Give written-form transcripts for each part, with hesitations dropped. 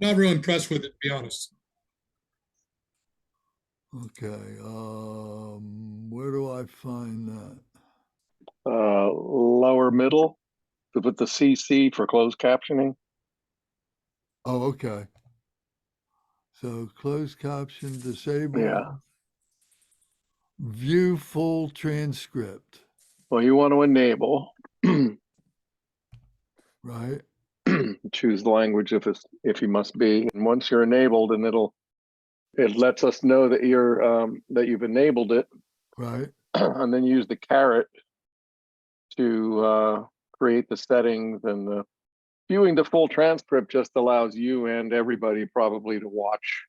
Not real impressed with it, to be honest. Okay. Where do I find that? Lower middle, to put the CC for closed captioning. Oh, okay. So closed caption disabled. Yeah. View full transcript. Well, you want to enable. Right. Choose the language if you must be, and once you're enabled, and it lets us know that you've enabled it, Right. and then use the caret to create the settings. And viewing the full transcript just allows you and everybody probably to watch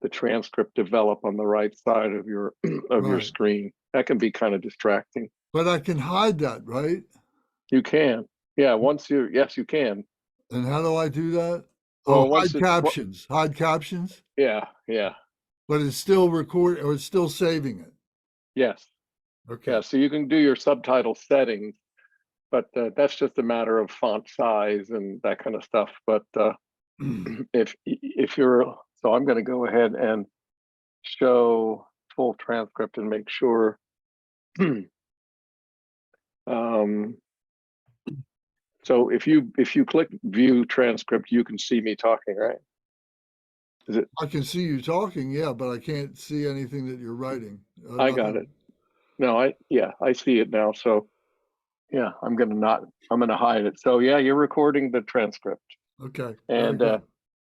the transcript develop on the right side of your Right. screen. That can be kind of distracting. But I can hide that, right? You can, yeah. Yes, you can. And how do I do that? Oh, Well, once hide it's captions. Hide captions. yeah, yeah, But it's still recording or it's still saving it. yes, Okay. yeah. So you can do your subtitle settings, but that's just a matter of font size and that kind of stuff. But if you're so I'm going to go ahead and show full transcript and make sure. So if you click view transcript, you can see me talking, right? Is it? I can see you talking, yeah, but I can't see anything that you're writing. I got it. Nothing. No, I see it now. So yeah, I'm gonna hide it. So yeah, you're recording the transcript, Okay. Very and good.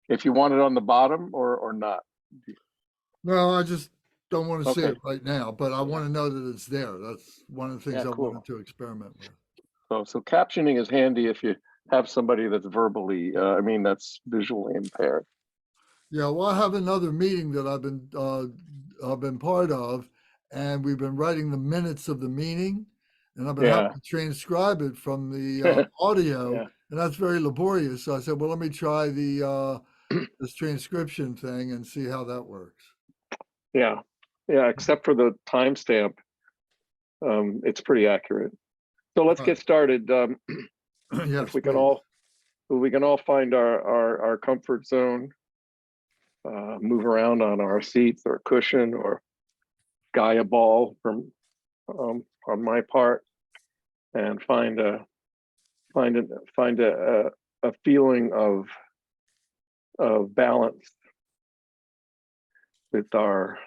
if you want it on the bottom or not. No, I just don't want to see Okay. it right now, but I Yeah. want to know that it's there. That's one of the things Yeah. I Cool. wanted to experiment with. So captioning is handy if you have somebody that's that's visually impaired. Yeah, well, I have another meeting that I've been part of, and we've been writing the minutes of the meeting, and I've been having Yeah. to transcribe it from the audio, Yeah. and that's very laborious. So I said, well, let me try the this transcription thing and see how that works. Yeah. Yeah. Except for the timestamp, it's pretty accurate. So let's Right. get started. Yes, If we can please. all find our comfort zone, move around on our seats or cushion or Gaia ball from on my part, and find a find a feeling of balance with our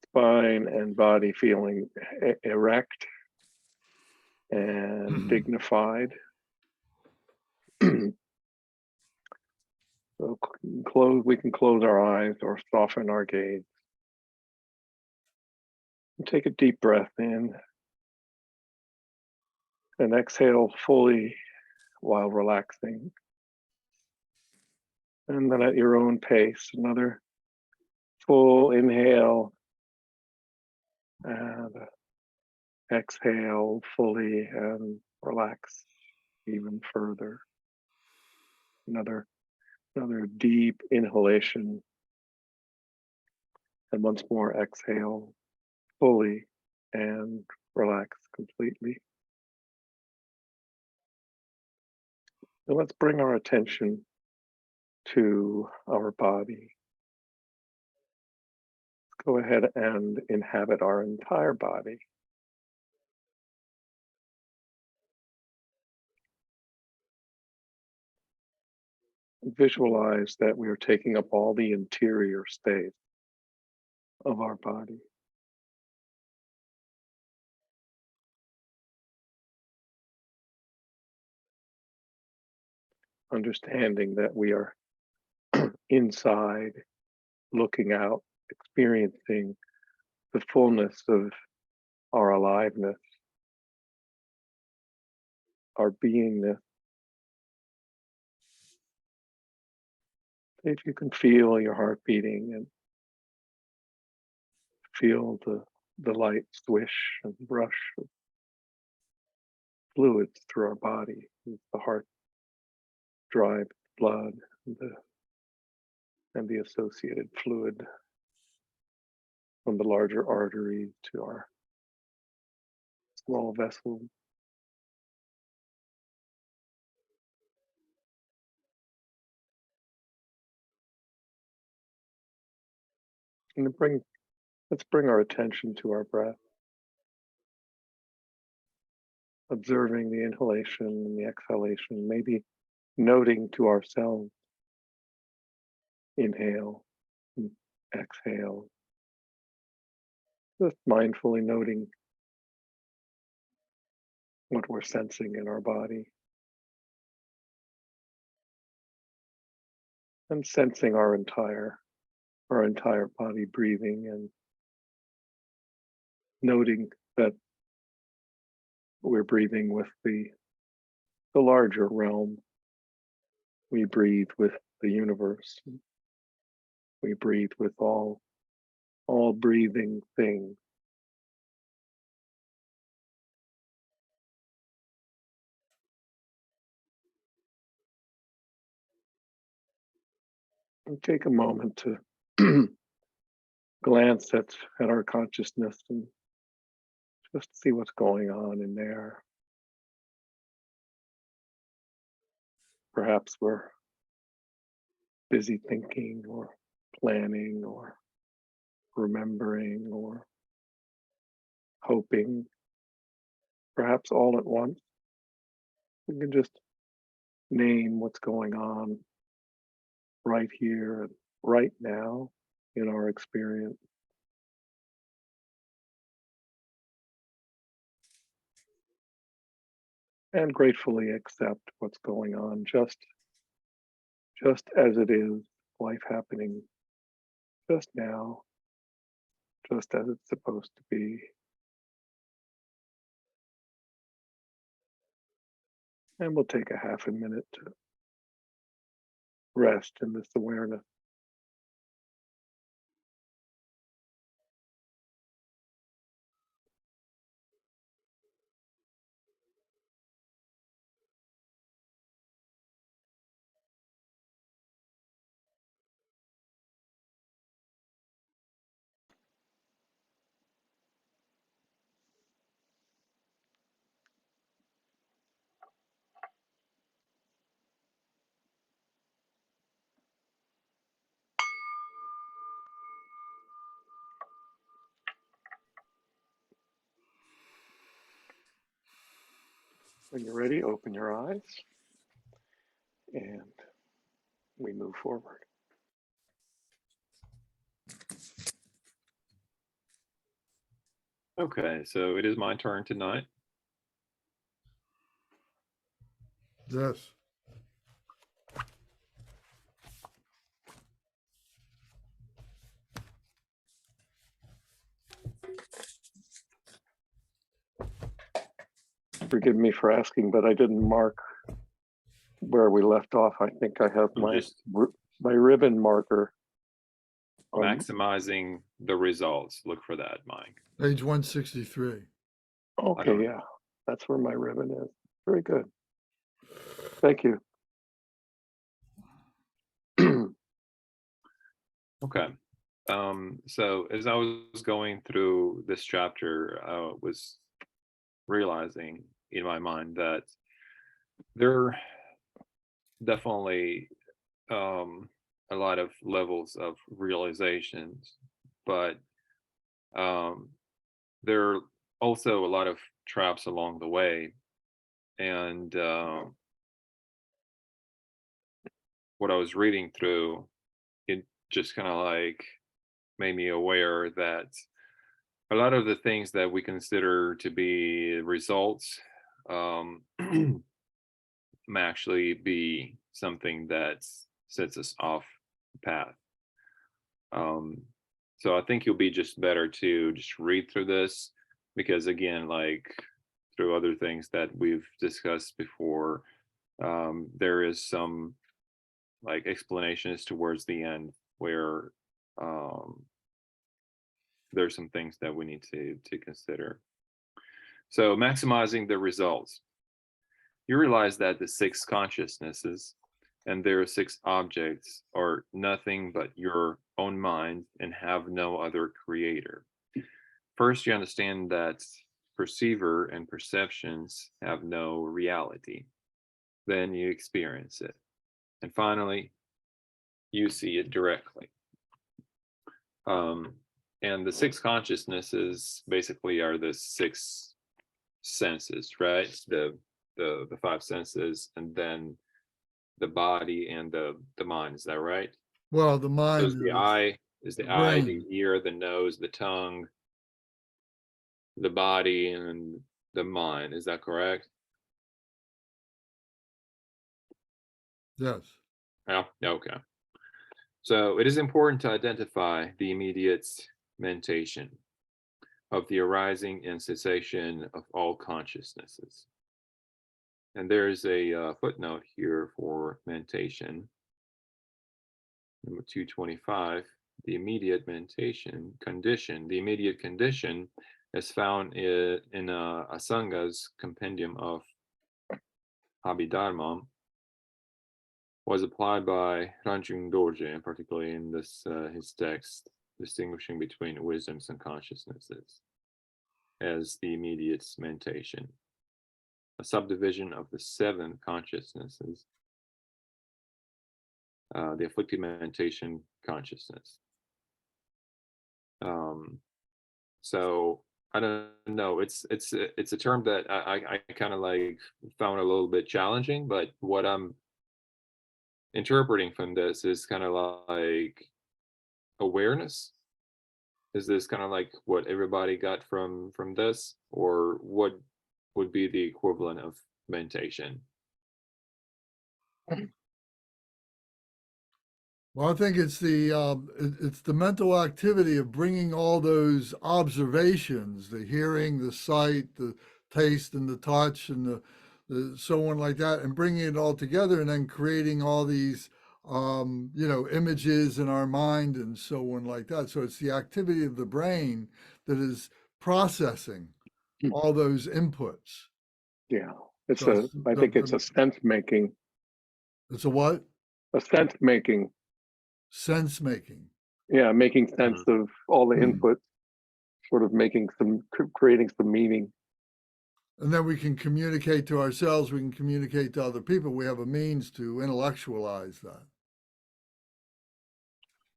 spine and body feeling erect and dignified. So we can close our eyes or soften our gaze. And take a deep breath in and exhale fully while relaxing. And then at your own pace, another full inhale and exhale fully and relax even further. Another deep inhalation, and once more exhale fully and relax completely. So let's bring our attention to our body. Go ahead and inhabit our entire body. Visualize that we are taking up all the interior space of our body. Understanding that we are inside, looking out, experiencing the fullness of our aliveness, our beingness. If you can feel your heart beating and feel the light swish and rush of fluids through our body, as the heart drives blood and the associated fluid from the larger arteries to our small vessels. And let's bring our attention to our breath, observing the inhalation and the exhalation, maybe noting to ourselves, inhale and exhale, just mindfully noting what we're sensing in our body and sensing our entire body breathing, and noting that we're breathing with the larger realm. We breathe with the universe. We breathe with all breathing things. And take a moment to glance at our consciousness and just see what's going on in there. Perhaps we're busy thinking or planning or remembering or hoping, perhaps all at once. We can just name what's going on right here and right now in our experience. And gratefully accept what's going on just as it is, life happening just now, just as it's supposed to be. And we'll take a half a minute to rest in this awareness. When you're ready, open your eyes and we move forward. Okay, so it is my turn tonight. Yes. Forgive me for asking, but I didn't mark where we left off. I think I have my ribbon marker. Maximizing the results. Look for that, Mike. Page 163. Okay, yeah, that's where my ribbon is. Very good. Thank you. Okay. So as I was going through this chapter, I was realizing in my mind that there are definitely a lot of levels of realizations, but there are also a lot of traps along the way. And what I was reading through, it just kind of like made me aware that a lot of the things that we consider to be results may actually be something that sets us off the path. So I think you'll be just better to just read through this, because again, like through other things that we've discussed before, there is some like explanations towards the end where there's some things that we need to consider. So maximizing the results. You realize that the 6 consciousnesses and their 6 objects are nothing but your own mind and have no other creator. First, you understand that perceiver and perceptions have no reality. Then you experience it. And finally, you see it directly. And the six consciousnesses basically are the six senses, right? The five senses, and then the body and the mind. Is that right? Well, the So mind is the is eye, the the brain. ear, the nose, the tongue, the body, and the mind. Is that correct? Yes. Yeah. Okay. So it is important to identify the immediate mentation of the arising and cessation of all consciousnesses. And there's a footnote here for mentation. Number 225, the immediate mentation condition. The immediate condition is found in Asanga's compendium of Abhidharma, was applied by Ranjung Dorje, particularly in this his text, distinguishing between wisdoms and consciousnesses as the immediate mentation, a subdivision of the seven consciousnesses, the afflicted mentation consciousness. So I don't know. It's a term that I kind of like found a little bit challenging, but what I'm interpreting from this is kind of like awareness. Is this kind of like what everybody got from this, or what would be the equivalent of mentation? Well, I think it's it's the mental activity of bringing all those observations, the hearing, the sight, the taste, and the touch, and the so on like that, and bringing it all together, and then creating all these images in our mind and so on like that. So it's the activity of the brain that is processing all those inputs. Yeah. It's So I think it's a sense making, it's a what? a sense making. Sense making. Yeah. Making sense of all the inputs, sort of creating some meaning. And then we can communicate to ourselves, we can communicate to other people. We have a means to intellectualize that.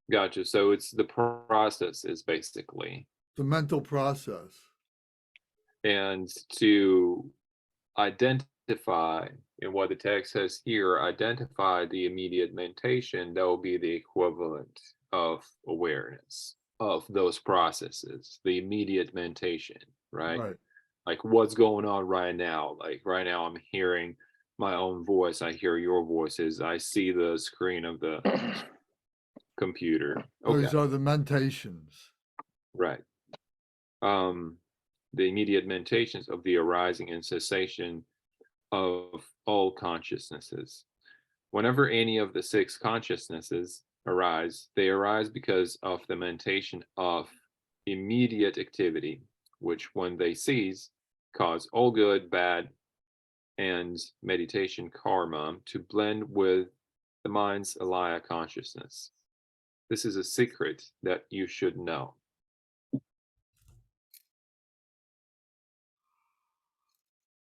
Gotcha. So it's the process is basically, The mental process. and to identify in what the text says here, identify the immediate mentation, that will be the equivalent of awareness of those processes, the immediate mentation, right? Right. Like what's going on right now? Like right now, I'm hearing my own voice. I hear your voices. I see the screen of the computer. Okay, Those are the mentations. right. The immediate mentations of the arising and cessation of all consciousnesses. Whenever any of the six consciousnesses arise, they arise because of the mentation of immediate activity, which when they cease, cause all good, bad, and meditation karma to blend with the mind's alaya consciousness. This is a secret that you should know.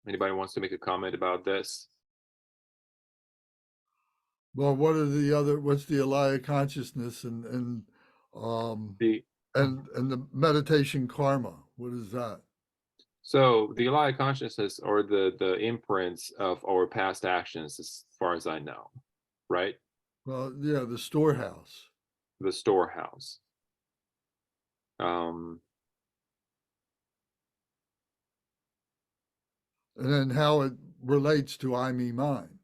Anybody wants to make a comment about this? Well, what's the alaya consciousness and The the meditation karma? What is that? So the alaya consciousness, or the imprints of our past actions, as far as I know, right? Well, yeah, the storehouse. The storehouse. Um, And then how it relates to I, me, mine.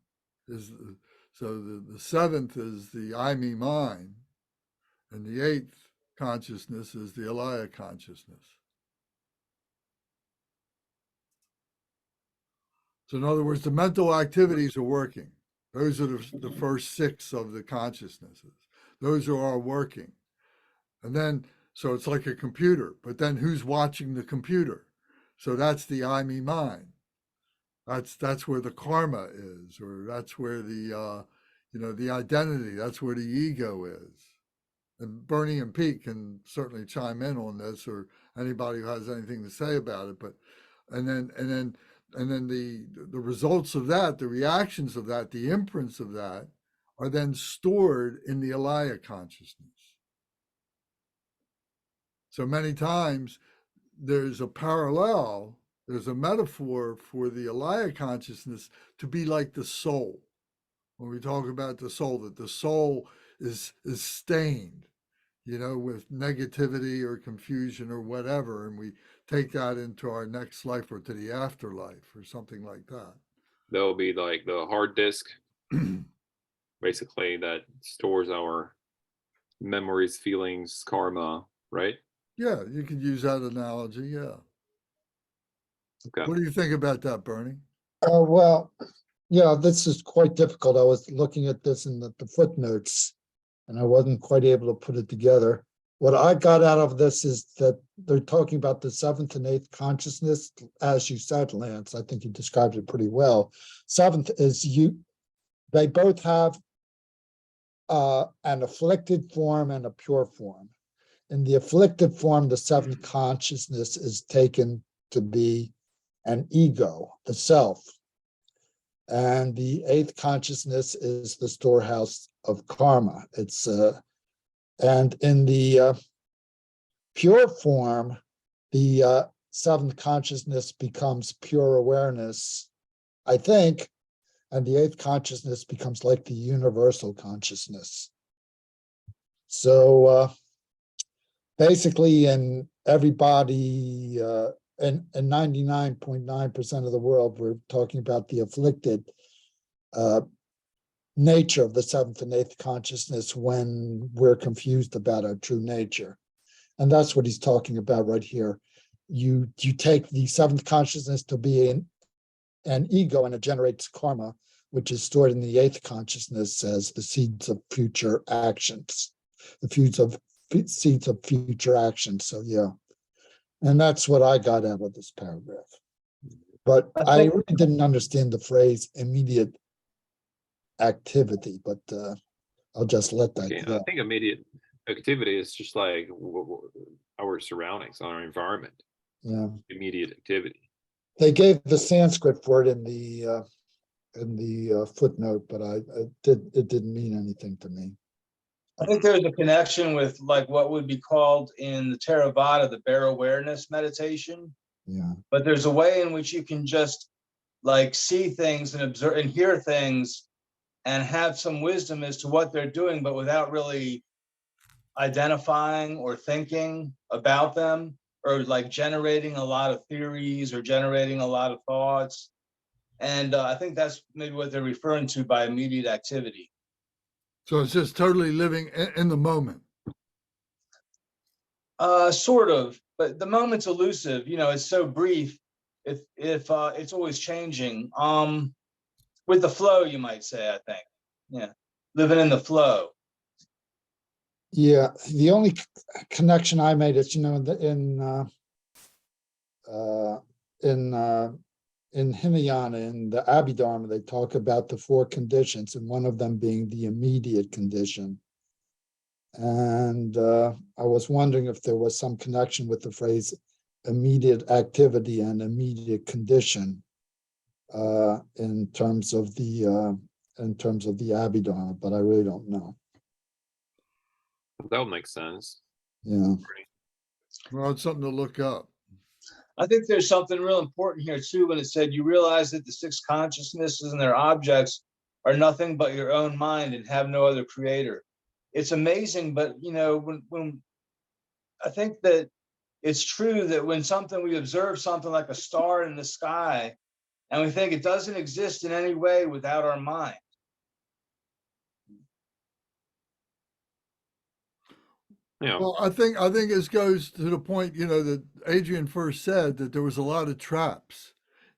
So the seventh is the I, me, mine, and the eighth consciousness is the alaya consciousness. So in other words, the mental activities are working. Those are the first six of the consciousnesses. Those are all working. And then, so it's like a computer, but then who's watching the computer? So that's the I, me, mine. That's where the karma is, or that's where the the identity, that's where the ego is. And Bernie and Pete can certainly chime in on this, or anybody who has anything to say about it. But and then the results of that, the reactions of that, the imprints of that are then stored in the alaya consciousness. So many times there's a parallel, there's a metaphor for the Alaya consciousness to be like the soul. When we talk about the soul, that the soul is stained, with negativity or confusion or whatever, and we take that into our next life or to the afterlife or something like that. There'll be like the hard disk, basically, that stores our memories, feelings, karma, right? Yeah, you could use that analogy. Yeah. Okay. What do you think about that, Bernie? Well, yeah, this is quite difficult. I was looking at this in the footnotes, and I wasn't quite able to put it together. What I got out of this is that they're talking about the seventh and eighth consciousness, as you said, Lance. I think you described it pretty well. Seventh is they both have an afflicted form and a pure form. In the afflicted form, the seventh consciousness is taken to be an ego, the self. And the eighth consciousness is the storehouse of karma. And in the pure form, the seventh consciousness becomes pure awareness, I think, and the eighth consciousness becomes like the universal consciousness. So basically, in everybody, in 99.9% of the world, we're talking about the afflicted nature of the seventh and eighth consciousness when we're confused about our true nature. And that's what he's talking about right here. You take the seventh consciousness to be an ego, and it generates karma, which is stored in the eighth consciousness as the seeds of future actions, seeds of future actions. So yeah, and that's what I got out of this paragraph. But I really didn't understand the phrase immediate activity, but I'll just let that Okay, go. I think immediate activity is just like our surroundings, our environment. Yeah, Immediate activity. they gave the Sanskrit for it in the footnote, but it didn't mean anything to me. I think there's a connection with like what would be called in the Theravada the bare awareness meditation. Yeah, But there's a way in which you can just like see things and observe and hear things and have some wisdom as to what they're doing, but without really identifying or thinking about them, or like generating a lot of theories or generating a lot of thoughts. And I think that's maybe what they're referring to by immediate activity. So it's just totally living in the moment. Sort of, but the moment's elusive. It's so brief. If it's always changing. With the flow, you might say. I think, yeah, living in the flow. yeah. The only connection I made is, in Hinayana, in the Abhidharma, they talk about the four conditions, and one of them being the immediate condition. And I was wondering if there was some connection with the phrase immediate activity and immediate condition in terms of the Abhidharma, but I really don't know. That would make sense. Yeah. Well, it's something to look up. I think there's something real important here too when it said you realize that the six consciousnesses and their objects are nothing but your own mind and have no other creator. It's amazing, but when I think that it's true that when we observe something like a star in the sky, and we think it doesn't exist in any way without our mind. Yeah. Well, I think this goes to the point, that Adrian first said, that there was a lot of traps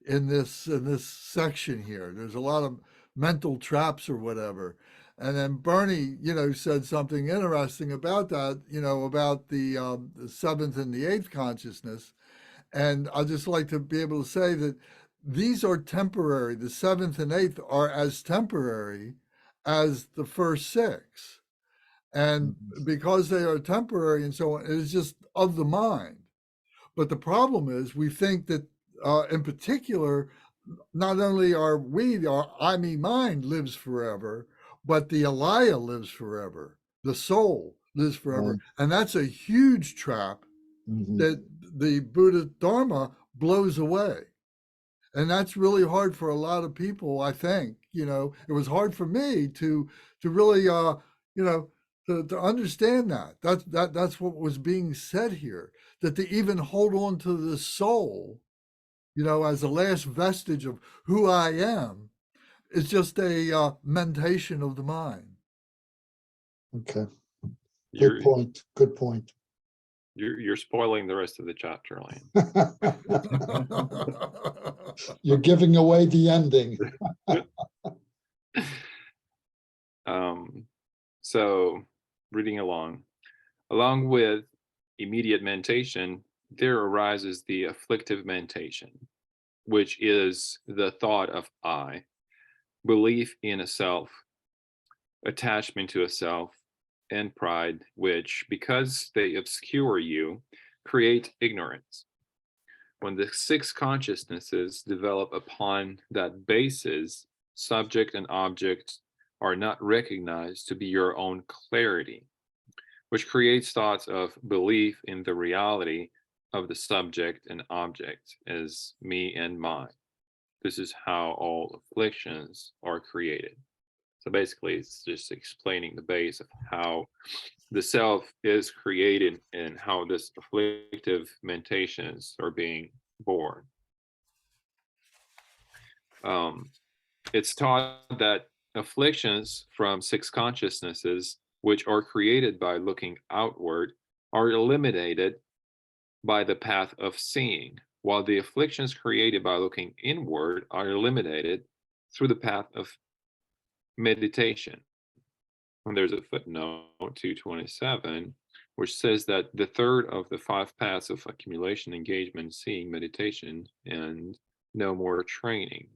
in this section here. There's a lot of mental traps or whatever. And then Bernie, said something interesting about that, about the seventh and the eighth consciousness. And I'd just like to be able to say that these are temporary. The seventh and eighth are as temporary as the first six. And because they are temporary and so on, it is just of the mind. But the problem is we think that in particular, not only are our mind lives forever, but the Alaya lives forever. The soul lives forever. Right. And that's a huge trap Mhm. that the Buddha Dharma blows away. And that's really hard for a lot of people, I think. It was hard for me to really to understand that. That's what was being said here. That to even hold on to the soul, as the last vestige of who I am, is just a mentation of the mind. Okay, You're good point, good point. you're spoiling the rest of the chapter, Lane. You're giving away the ending. So reading along with immediate mentation, there arises the afflictive mentation, which is the thought of I, belief in a self, attachment to a self, and pride, which, because they obscure you, create ignorance. When the six consciousnesses develop upon that basis, subject and object are not recognized to be your own clarity, which creates thoughts of belief in the reality of the subject and object as me and mine. This is how all afflictions are created. So basically, it's just explaining the base of how the self is created and how this afflictive mentations are being born. It's taught that afflictions from six consciousnesses, which are created by looking outward, are eliminated by the path of seeing, while the afflictions created by looking inward are eliminated through the path of meditation. And there's a footnote 227, which says that the third of the five paths of accumulation, engagement, seeing, meditation, and no more training.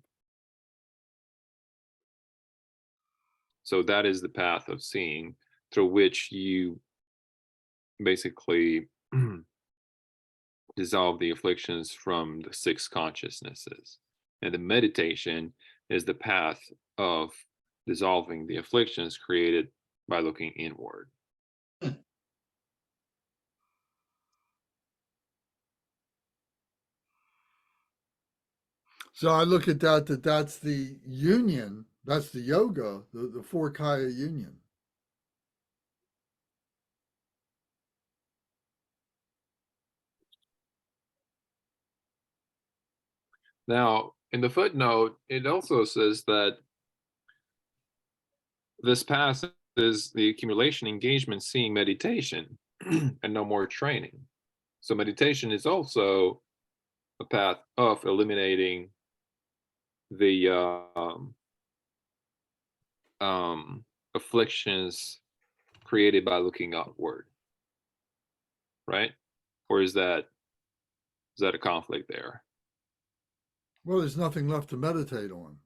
So that is the path of seeing through which you basically dissolve the afflictions from the six consciousnesses. And the meditation is the path of dissolving the afflictions created by looking inward. So I look at that's the union, that's the yoga, the four kaya union. Now, in the footnote, it also says that this path is the accumulation, engagement, seeing, meditation, and no more training. So meditation is also a path of eliminating the afflictions created by looking upward, right? Or is that a conflict there? Well, there's nothing left to meditate on.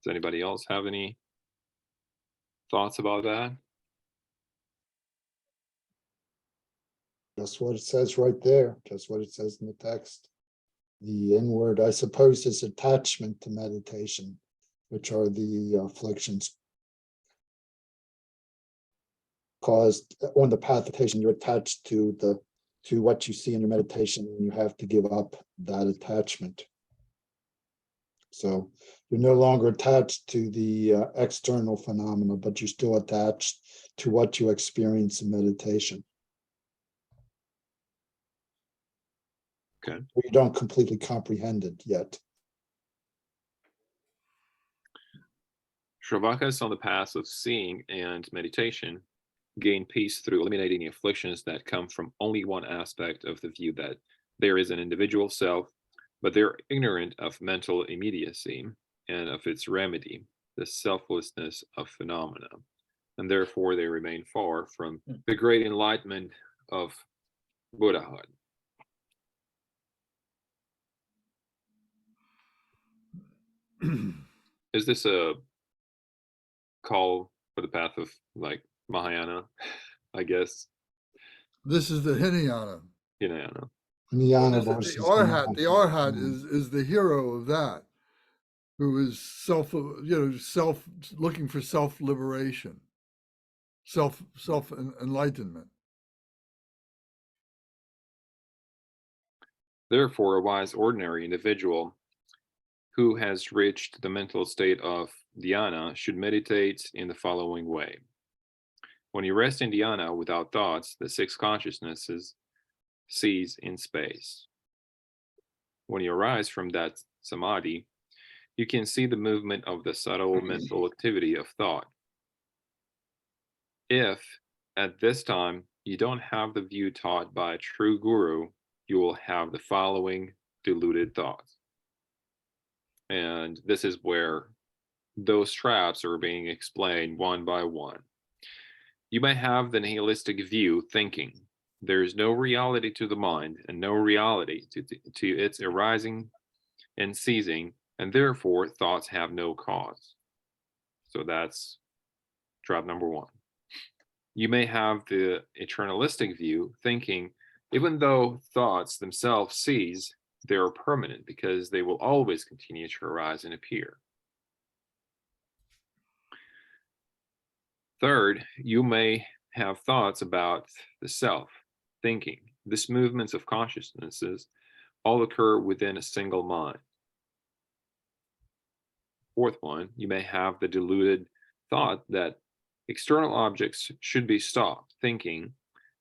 Does anybody else have any thoughts about that? That's what it says right there. That's what it says in the text. The inward, I suppose, is attachment to meditation, which are the afflictions caused on the path of meditation. You're attached to what you see in your meditation, and you have to give up that attachment. So you're no longer attached to the external phenomena, but you're still attached to what you experience in meditation. Okay. You don't completely comprehend it yet. Shravakas on the path of seeing and meditation gain peace through eliminating the afflictions that come from only one aspect of the view that there is an individual self, but they're ignorant of mental immediacy and of its remedy, the selflessness of phenomena, and therefore they remain far from the great enlightenment of Buddhahood. Is this a call for the path of like Mahayana, I guess? This is the Hinayana. Hinayana. Jnana The versus Arhat Jnana. is the hero of that. who is looking for self-liberation, self-enlightenment. Therefore, a wise ordinary individual who has reached the mental state of dhyana should meditate in the following way. When you rest in dhyana without thoughts, the six consciousnesses cease in space. When you arise from that samadhi, you can see the movement of the subtle mental activity of thought. If at this time you don't have the view taught by a true guru, you will have the following deluded thoughts. And this is where those traps are being explained one by one. You may have the nihilistic view thinking there is no reality to the mind and no reality to its arising and ceasing, and therefore thoughts have no cause. So that's trap number one. You may have the eternalistic view thinking even though thoughts themselves cease, they are permanent because they will always continue to arise and appear. Third, you may have thoughts about the self, thinking. These movements of consciousnesses all occur within a single mind. Fourth one, you may have the deluded thought that external objects should be stopped, thinking,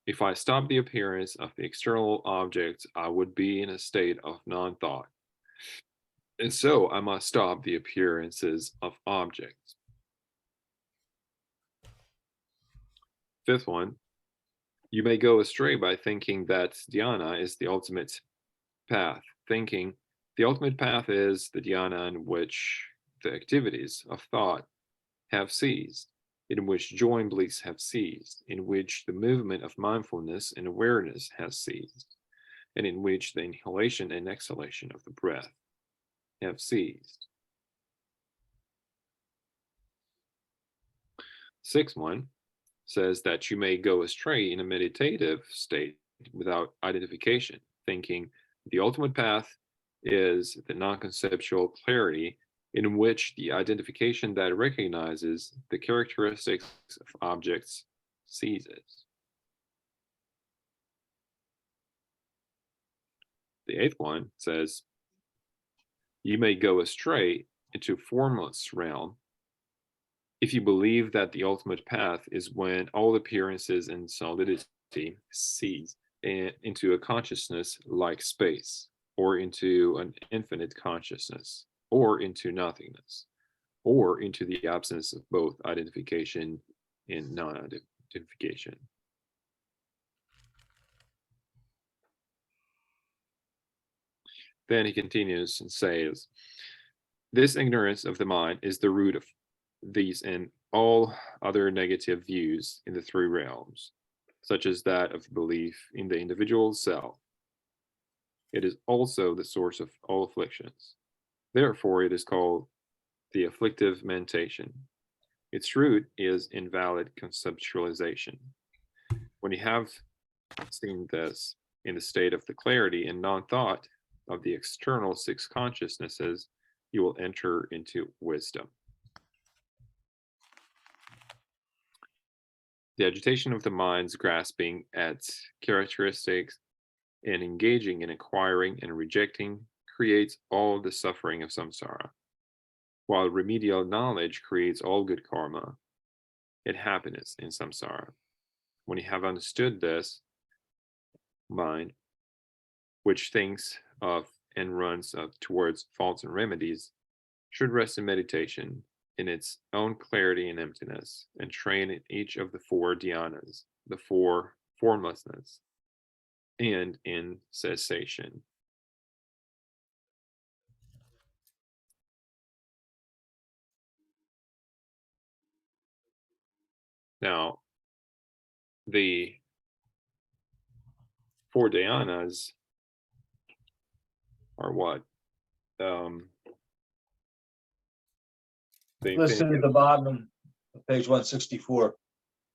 if I stop the appearance of the external objects, I would be in a state of non-thought. And so I must stop the appearances of objects. Fifth one, you may go astray by thinking that dhyana is the ultimate path, thinking the ultimate path is the dhyana in which the activities of thought have ceased, in which joy and bliss have ceased, in which the movement of mindfulness and awareness has ceased, and in which the inhalation and exhalation of the breath have ceased. Sixth one says that you may go astray in a meditative state without identification, thinking the ultimate path is the non-conceptual clarity in which the identification that recognizes the characteristics of objects ceases. The eighth one says, you may go astray into formless realm if you believe that the ultimate path is when all appearances and solidity cease into a consciousness like space, or into an infinite consciousness, or into nothingness, or into the absence of both identification and non-identification. Then he continues and says, this ignorance of the mind is the root of these and all other negative views in the three realms, such as that of belief in the individual self. It is also the source of all afflictions. Therefore, it is called the afflictive mentation. Its root is invalid conceptualization. When you have seen this in the state of the clarity and non-thought of the external six consciousnesses, you will enter into wisdom. The agitation of the mind's grasping at characteristics and engaging in acquiring and rejecting creates all the suffering of samsara, while remedial knowledge creates all good karma and happiness in samsara. When you have understood this, mind, which thinks of and runs towards faults and remedies, should rest in meditation in its own clarity and emptiness, and train in each of the four dhyanas, the four formlessness, and in cessation. Now, the four dhyanas are what? Listen at the bottom of page 164.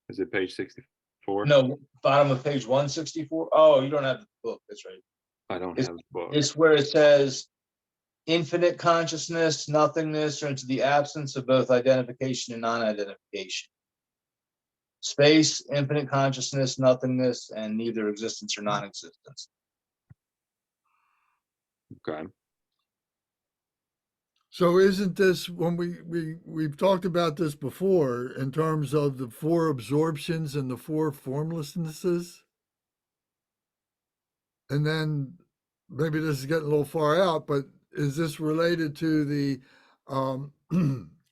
Is it page 64? No, bottom of page 164. Oh, you don't have the book. That's right. I don't have the book. It's where it says infinite consciousness, nothingness, or into the absence of both identification and non-identification. Space, infinite consciousness, nothingness, and neither existence or non-existence. Okay. So isn't this, when we've talked about this before in terms of the four absorptions and the four formlessnesses? And then maybe this is getting a little far out, but is this related to the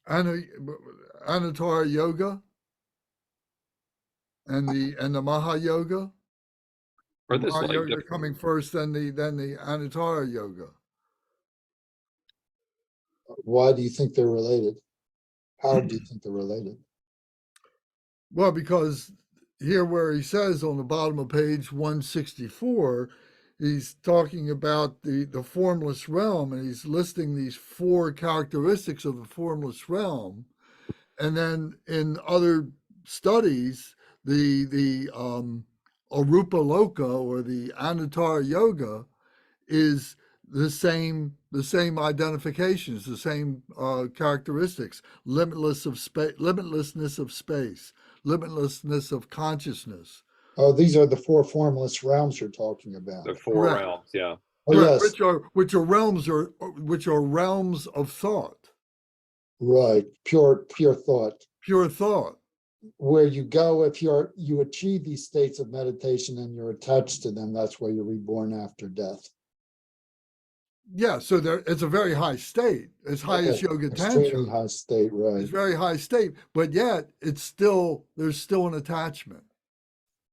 Anatara yoga and the Maha yoga? Are The this Maha like yoga different? coming first, then the Anatara yoga. Why do you think they're related? How do you think they're related? Well, because here where he says on the bottom of page 164, he's talking about the formless realm, and he's listing these four characteristics of the formless realm. And then in other studies, the Arupa Loka or the Anatara Yoga is the same identifications, the same characteristics: limitlessness of space, limitlessness of consciousness. Oh, these are the four formless realms you're talking about. The four Correct. realms, yeah. Oh, Correct, yes, which are realms of thought, right. Pure thought. pure thought. Where you go if you achieve these states of meditation and you're attached to them, that's where you're reborn after death. Yeah, so it's a very high state, as high as Okay, Yoga extremely Tantra. high state, right? It's very high state, but yet there's still an attachment.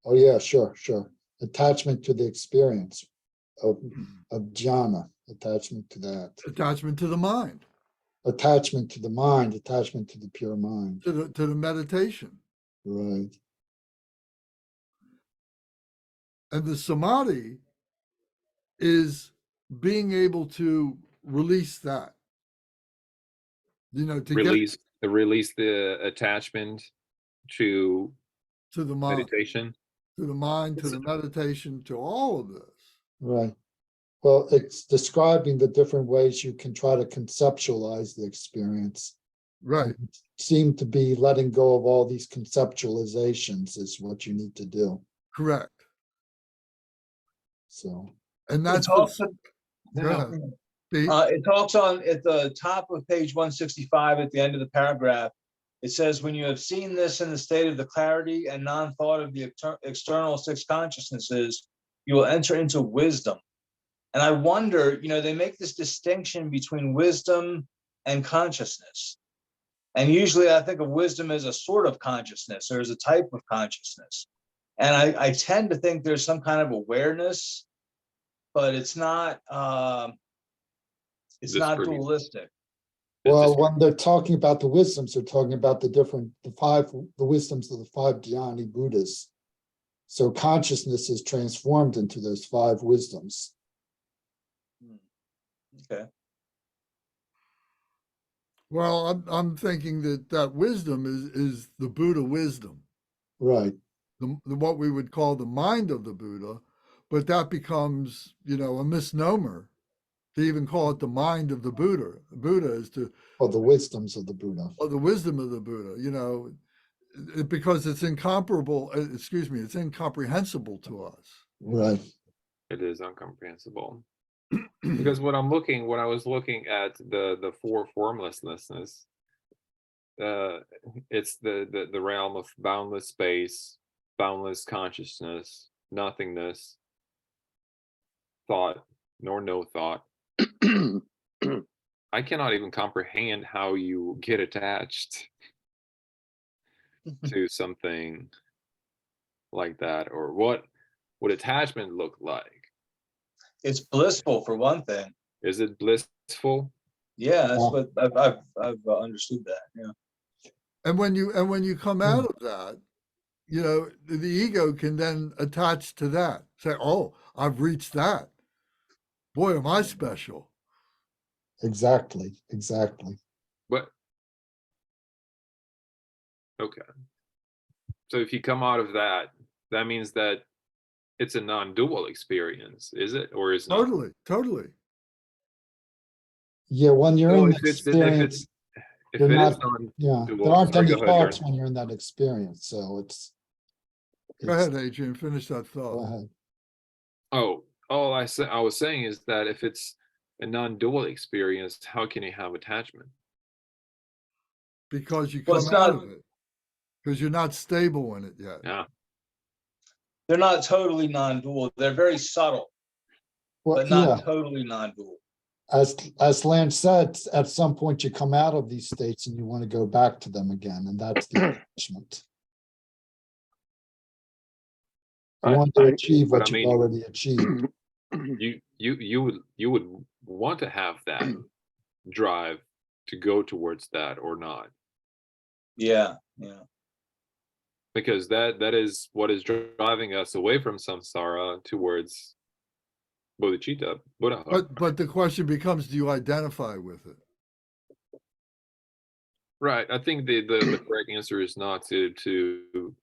Oh yeah, sure. Attachment to the experience of jhana, attachment to that. Attachment to the mind, Attachment to the mind, attachment to the pure mind. to the meditation. Right. And the samadhi is being able to release that. To Release the attachment to get to the mind, meditation. to the mind, to the meditation, to all of this. Right. Well, it's describing the different ways you can try to conceptualize the experience. Right. And seem to be letting go of all these conceptualizations is what you need to do. Correct. So, And that's It talks, go ahead. Pete? it talks on at the top of page 165 at the end of the paragraph. It says, when you have seen this in the state of the clarity and non-thought of the external six consciousnesses, you will enter into wisdom. And I wonder, they make this distinction between wisdom and consciousness. And usually I think of wisdom as a sort of consciousness or as a type of consciousness. And I tend to think there's some kind of awareness, but it's not dualistic. well, when they're talking about the wisdoms, they're talking about the wisdoms of the five Dhyani Buddhas. So consciousness is transformed into those five wisdoms. Okay. Well, I'm thinking that wisdom is the Buddha wisdom, Right. what we would call the mind of the Buddha, but that becomes, a misnomer to even call it the mind of the Buddha. The Buddha is Or the wisdoms of the Buddha. the wisdom of the Buddha, because it's incomparable. It's incomprehensible to us. Right. It is incomprehensible. Because when I was looking at the four formlessnesses, it's the realm of boundless space, boundless consciousness, nothingness, thought, nor no thought. I cannot even comprehend how you get attached to something like that, or what would attachment look like? It's blissful for one thing. Is it blissful? Yeah, that's Yeah. what I've understood that. Yeah. And when you come out of that, the ego can then attach to that. Say, "Oh, I've reached that. Boy, am I special." Exactly. But okay. So if you come out of that, that means that it's a non-dual experience, is it? Or is not? Totally. Yeah, when you're So in if the it's, if experience, it's, if you're it not, is non, yeah, there dual, aren't sorry, any go ahead, thoughts Darren. when you're in that experience, so Go it's, ahead, Adrian, finish that go thought. ahead. Oh, all I was saying is that if it's a non-dual experience, how can you have attachment? Because you Well, come it's out not, of it, because you're not stable in it yet. Yeah. they're not totally non-dual. They're very subtle, Well, but yeah, not totally non-dual. as Lance said, at some point you come out of these states and you want to go back to them again, and that's the attachment. You want to achieve but I what you've mean- already achieved. You would want to have that drive to go towards that or not, Yeah, yeah. because that is what is driving us away from samsara towards bodhicitta, Buddhahood. But the question becomes, do you identify with it? Right. I think the correct answer is not to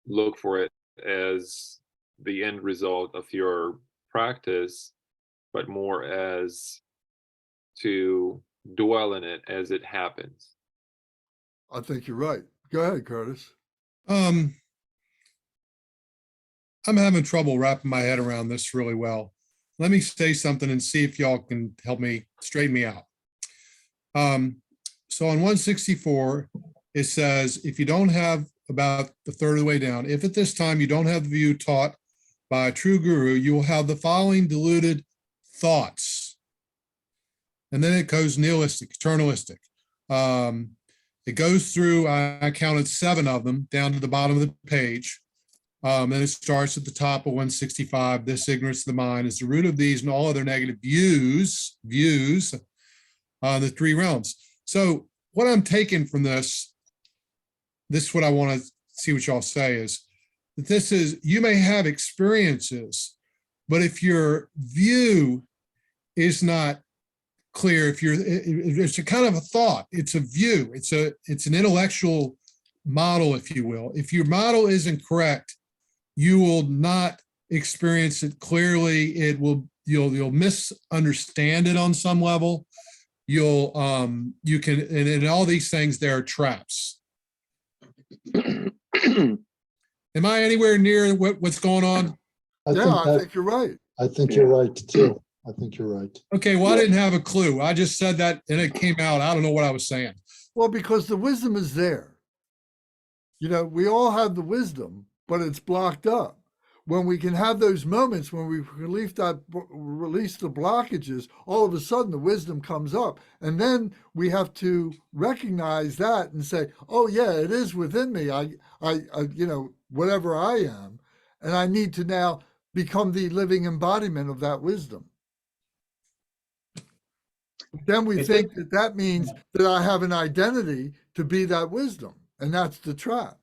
look for it as the end result of your practice, but more as to dwell in it as it happens. I think you're right. Go ahead, Curtis. I'm having trouble wrapping my head around this really well. Let me say something and see if y'all can help me straighten me out. So on 164, it says, if you don't have about the third of the way down, if at this time you don't have the view taught by a true guru, you will have the following deluded thoughts. And then it goes nihilistic, eternalistic. It goes through, I counted 7 of them down to the bottom of the page. Then it starts at the top of 165. This ignorance of the mind is the root of these and all other negative views on the 3 realms. So what I'm taking from this is what I want to see what y'all say is that this is, you may have experiences, but if your view is not clear, if it's a kind of a thought, it's a view, it's an intellectual model, if you will. If your model isn't correct, you will not experience it clearly. You'll misunderstand it on some level. You can, and in all these things, there are traps. Am I anywhere near what's going on? I think you're right. I think you're right too. I think you're right. Okay, well, I didn't have a clue. I just said that and it came out. I don't know what I was saying. Well, because the wisdom is there. You know, we all have the wisdom, but it's blocked up. When we can have those moments when we release the blockages, all of a sudden the wisdom comes up. And then we have to recognize that and say, oh yeah, it is within me. I whatever I am. And I need to now become the living embodiment of that wisdom. Then we think that means that I have an identity to be that wisdom. And that's the trap.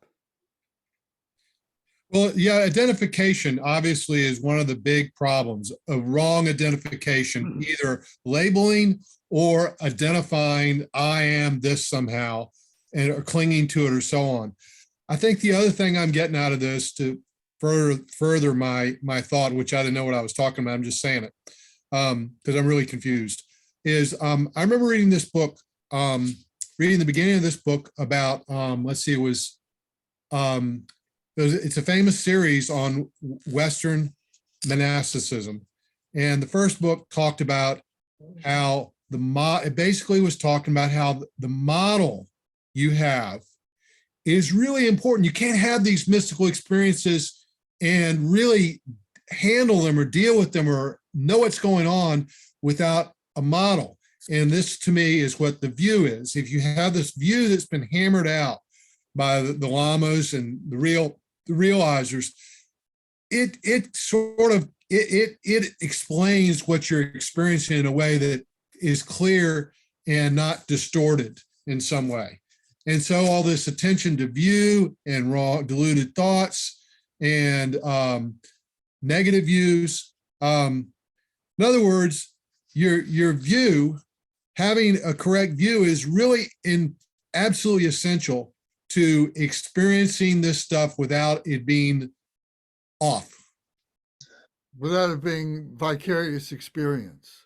Well, yeah, identification obviously is one of the big problems, a wrong identification, either labeling or identifying I am this somehow and or clinging to it or so on. I think the other thing I'm getting out of this to further my thought, which I didn't know what I was talking about, I'm just saying it because I'm really confused, is I remember reading this book, reading the beginning of this book about, let's see, it's a famous series on Western monasticism. And the first book talked about how it basically was talking about how the model you have is really important. You can't have these mystical experiences and really handle them or deal with them or know what's going on without a model. And this to me is what the view is. If you have this view that's been hammered out by the lamas and the realizers, it explains what you're experiencing in a way that is clear and not distorted in some way. And so all this attention to view and wrong deluded thoughts and negative views, in other words, your view, having a correct view is really absolutely essential to experiencing this stuff without it being off. without it being vicarious experience.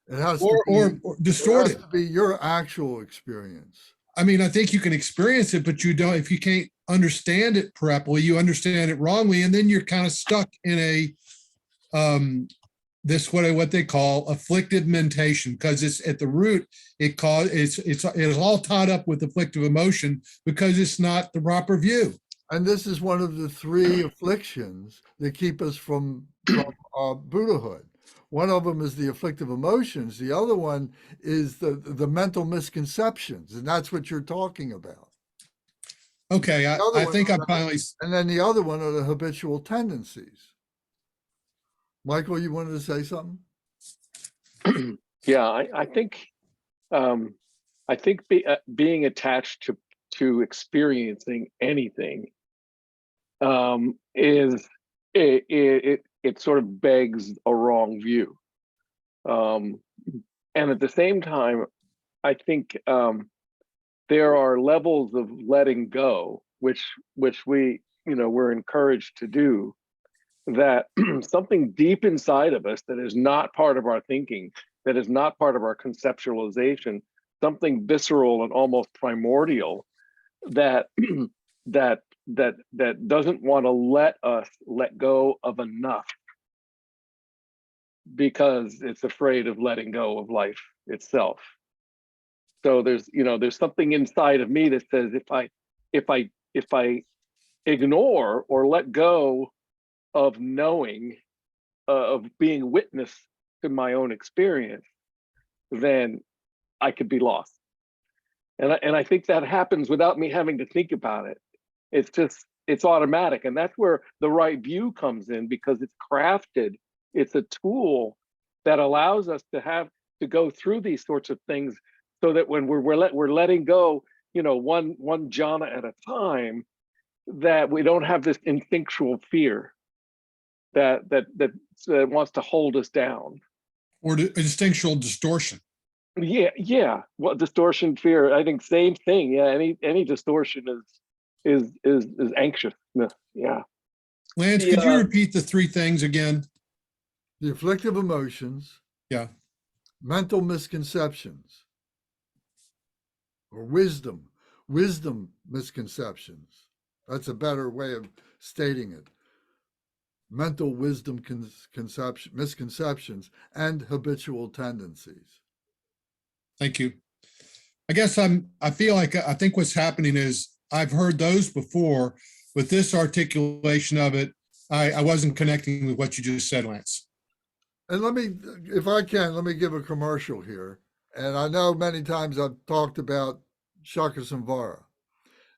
It has to or be, it distort has it. to be your actual experience. I mean, I think you can experience it, but you don't, if you can't understand it properly, you understand it wrongly, and then you're kind of stuck in a this what they call afflictive mentation, because it's at the root, it's all tied up with afflictive emotion because it's not the proper view. And this is one of the three afflictions that keep us from Buddhahood. One of them is the afflictive emotions. The other one is the mental misconceptions, and that's what you're talking about. Okay, The other I one think are I the- finally, And then the other one are the habitual tendencies. Michael, you wanted to say something? Yeah, I think being attached to experiencing anything is it sort of begs a wrong view. And at the same time, I think there are levels of letting go, which we, we're encouraged to do, that something deep inside of us that is not part of our thinking, that is not part of our conceptualization, something visceral and almost primordial, that that doesn't want to let us let go of enough because it's afraid of letting go of life itself. So there's something inside of me that says if I ignore or let go of knowing, of being witness to my own experience, then I could be lost. And I think that happens without me having to think about it. It's automatic. And that's where the right view comes in, because it's crafted. It's a tool that allows us to go through these sorts of things, so that when we're letting go, one jhana at a time, that we don't have this instinctual fear that wants to hold us down. or instinctual distortion. Yeah. Well, distortion, fear, I think same thing. Yeah, any distortion is anxiousness. Yeah. Lance, The, could you repeat the three things again? The afflictive emotions, Yeah. mental misconceptions, or wisdom misconceptions. That's a better way of stating it. Mental wisdom misconceptions, and habitual tendencies. Thank you. I guess I feel like I think what's happening is I've heard those before, but this articulation of it, I wasn't connecting with what you just said, Lance. And let me, if I can, let me give a commercial here. And I know many times I've talked about Shakasamvara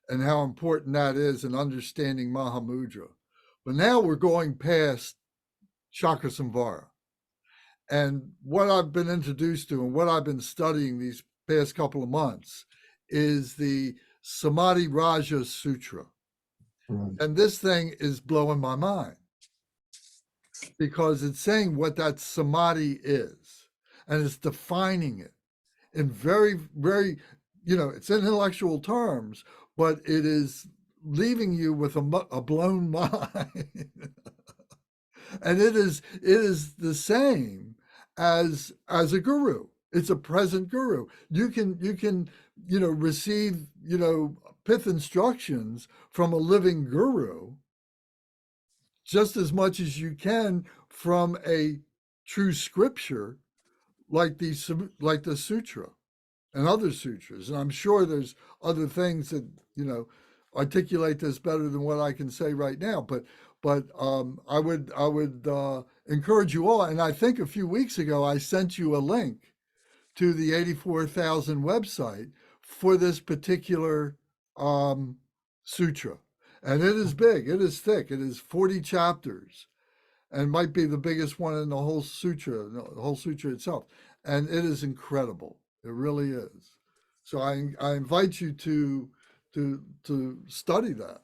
and how important that is in understanding Mahamudra. But now we're going past Shakasamvara. And what I've been introduced to and what I've been studying these past couple of months is the Samadhi Raja Sutra. Right. And this thing is blowing my mind, because it's saying what that samadhi is, and it's defining it in very, very, it's in intellectual terms, but it is leaving you with a blown mind. And it is the same as a guru. It's a present guru. You can receive pith instructions from a living guru just as much as you can from a true scripture like the sutra and other sutras. And I'm sure there's other things that articulate this better than what I can say right now. But I would encourage you all. And I think a few weeks ago I sent you a link to the 84,000 website for this particular sutra. And it is big, it is thick, it is 40 chapters, and might be the biggest one in the whole sutra itself. And it is incredible. It really is. So I invite you to study that.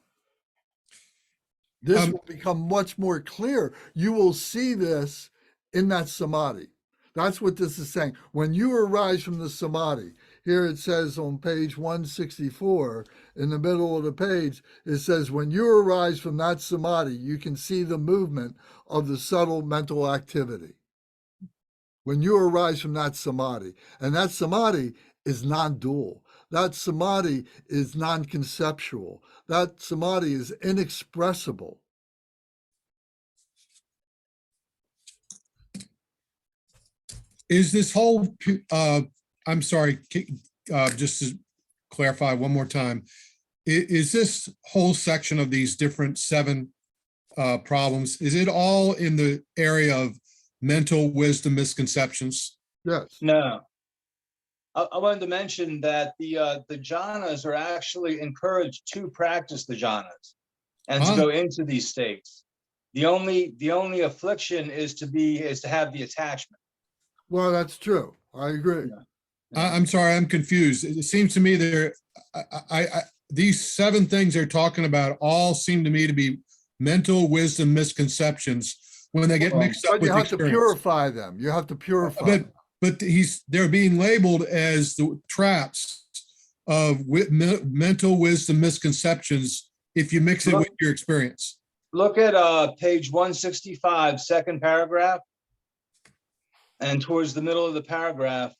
This will become much more clear. You will see this in that samadhi. That's what this is saying. When you arise from the samadhi, here it says on page 164, in the middle of the page, it says, when you arise from that samadhi, you can see the movement of the subtle mental activity. When you arise from that samadhi, and that samadhi is non-dual. That samadhi is non-conceptual. That samadhi is inexpressible. Is this whole, I'm sorry, just to clarify one more time, is this whole section of these different 7 problems, is it all in the area of mental wisdom misconceptions? Yes. No. I wanted to mention that the jhanas are actually encouraged to practice the jhanas and to Huh? go into these states. The only affliction is to have the attachment. Well, that's true. I agree. I'm sorry, I'm confused. It seems to me these 7 things they're talking about all seem to me to be mental wisdom misconceptions when they get mixed up But you with have to experience. purify them. You have to purify them. But they're being labeled as the traps of mental wisdom misconceptions if you mix it with your experience. Look at page 165, second paragraph, and towards the middle of the paragraph,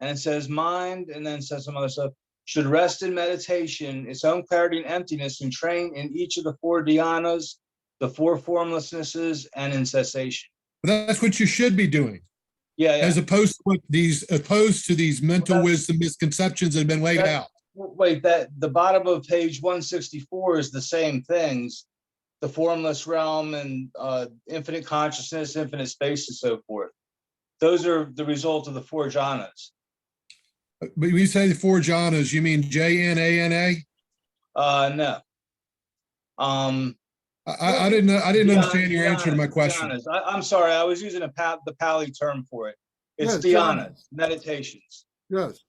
and it says mind, and then it says some other stuff, should rest in meditation, its own clarity and emptiness, and train in each of the 4 dhyanas, the 4 formlessnesses, and in cessation. But that's what you should be doing, Yeah, as opposed to these mental wisdom misconceptions that have been laid out. Wait, that the bottom of page 164 is the same things, the formless realm and infinite consciousness, infinite space, and so forth. Those are the result of the 4 jhanas. But when you say the 4 jhanas, you mean JNANA? No. I didn't understand your answer to my question. Dhyanas. I'm sorry, I was using the Pali term for it. It's Yes, dhyanas, meditations. Yes.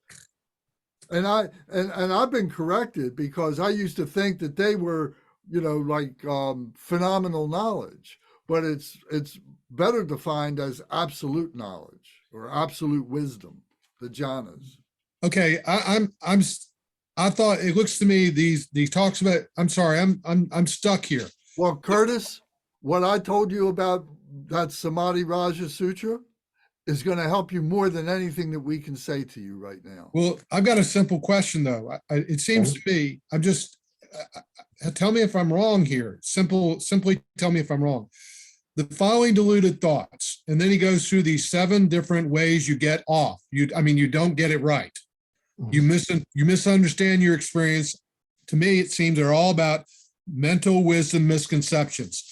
And I've been corrected, because I used to think that they were, like phenomenal knowledge, but it's better defined as absolute knowledge or absolute wisdom, the jhanas. Okay, I thought it looks to me these talks about. I'm sorry, I'm stuck here. Well, Curtis, what I told you about that Samadhi Raja Sutra is going to help you more than anything that we can say to you right now. Well, I've got a simple question though. It seems to me, I'm just tell me if I'm wrong here. Simply tell me if I'm wrong. The following deluded thoughts, and then he goes through these 7 different ways you get off. You don't get it right. You misunderstand your experience. To me, it seems they're all about mental wisdom misconceptions.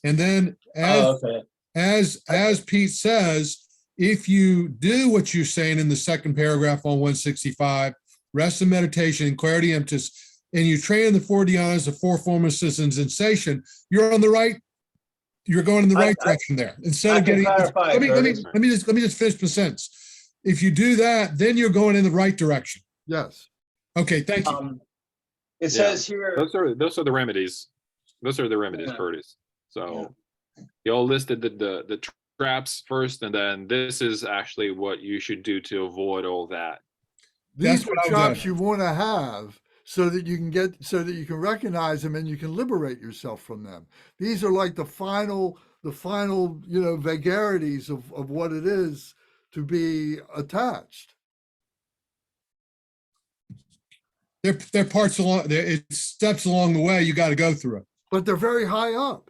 And then as Pete says, if you do what you're saying in the second paragraph on 165, rest in meditation and clarity emptiness, and you train in the 4 dhyanas, the 4 formlessness and sensation, you're on the right. You're going in the right direction there. Instead of getting, let me just finish the sentence. If you do that, then you're going in the right direction. Yes. Okay, thank you. It says here. Those are the remedies. Those are the remedies, Curtis. So you all listed the traps first, and then this is actually what you should do to avoid all that. These are traps you want to have so that you can recognize them and you can liberate yourself from them. These are like the final, vagaries of what it is to be attached. They're parts along there. It's steps along the way. You got to go through it. But they're very high up.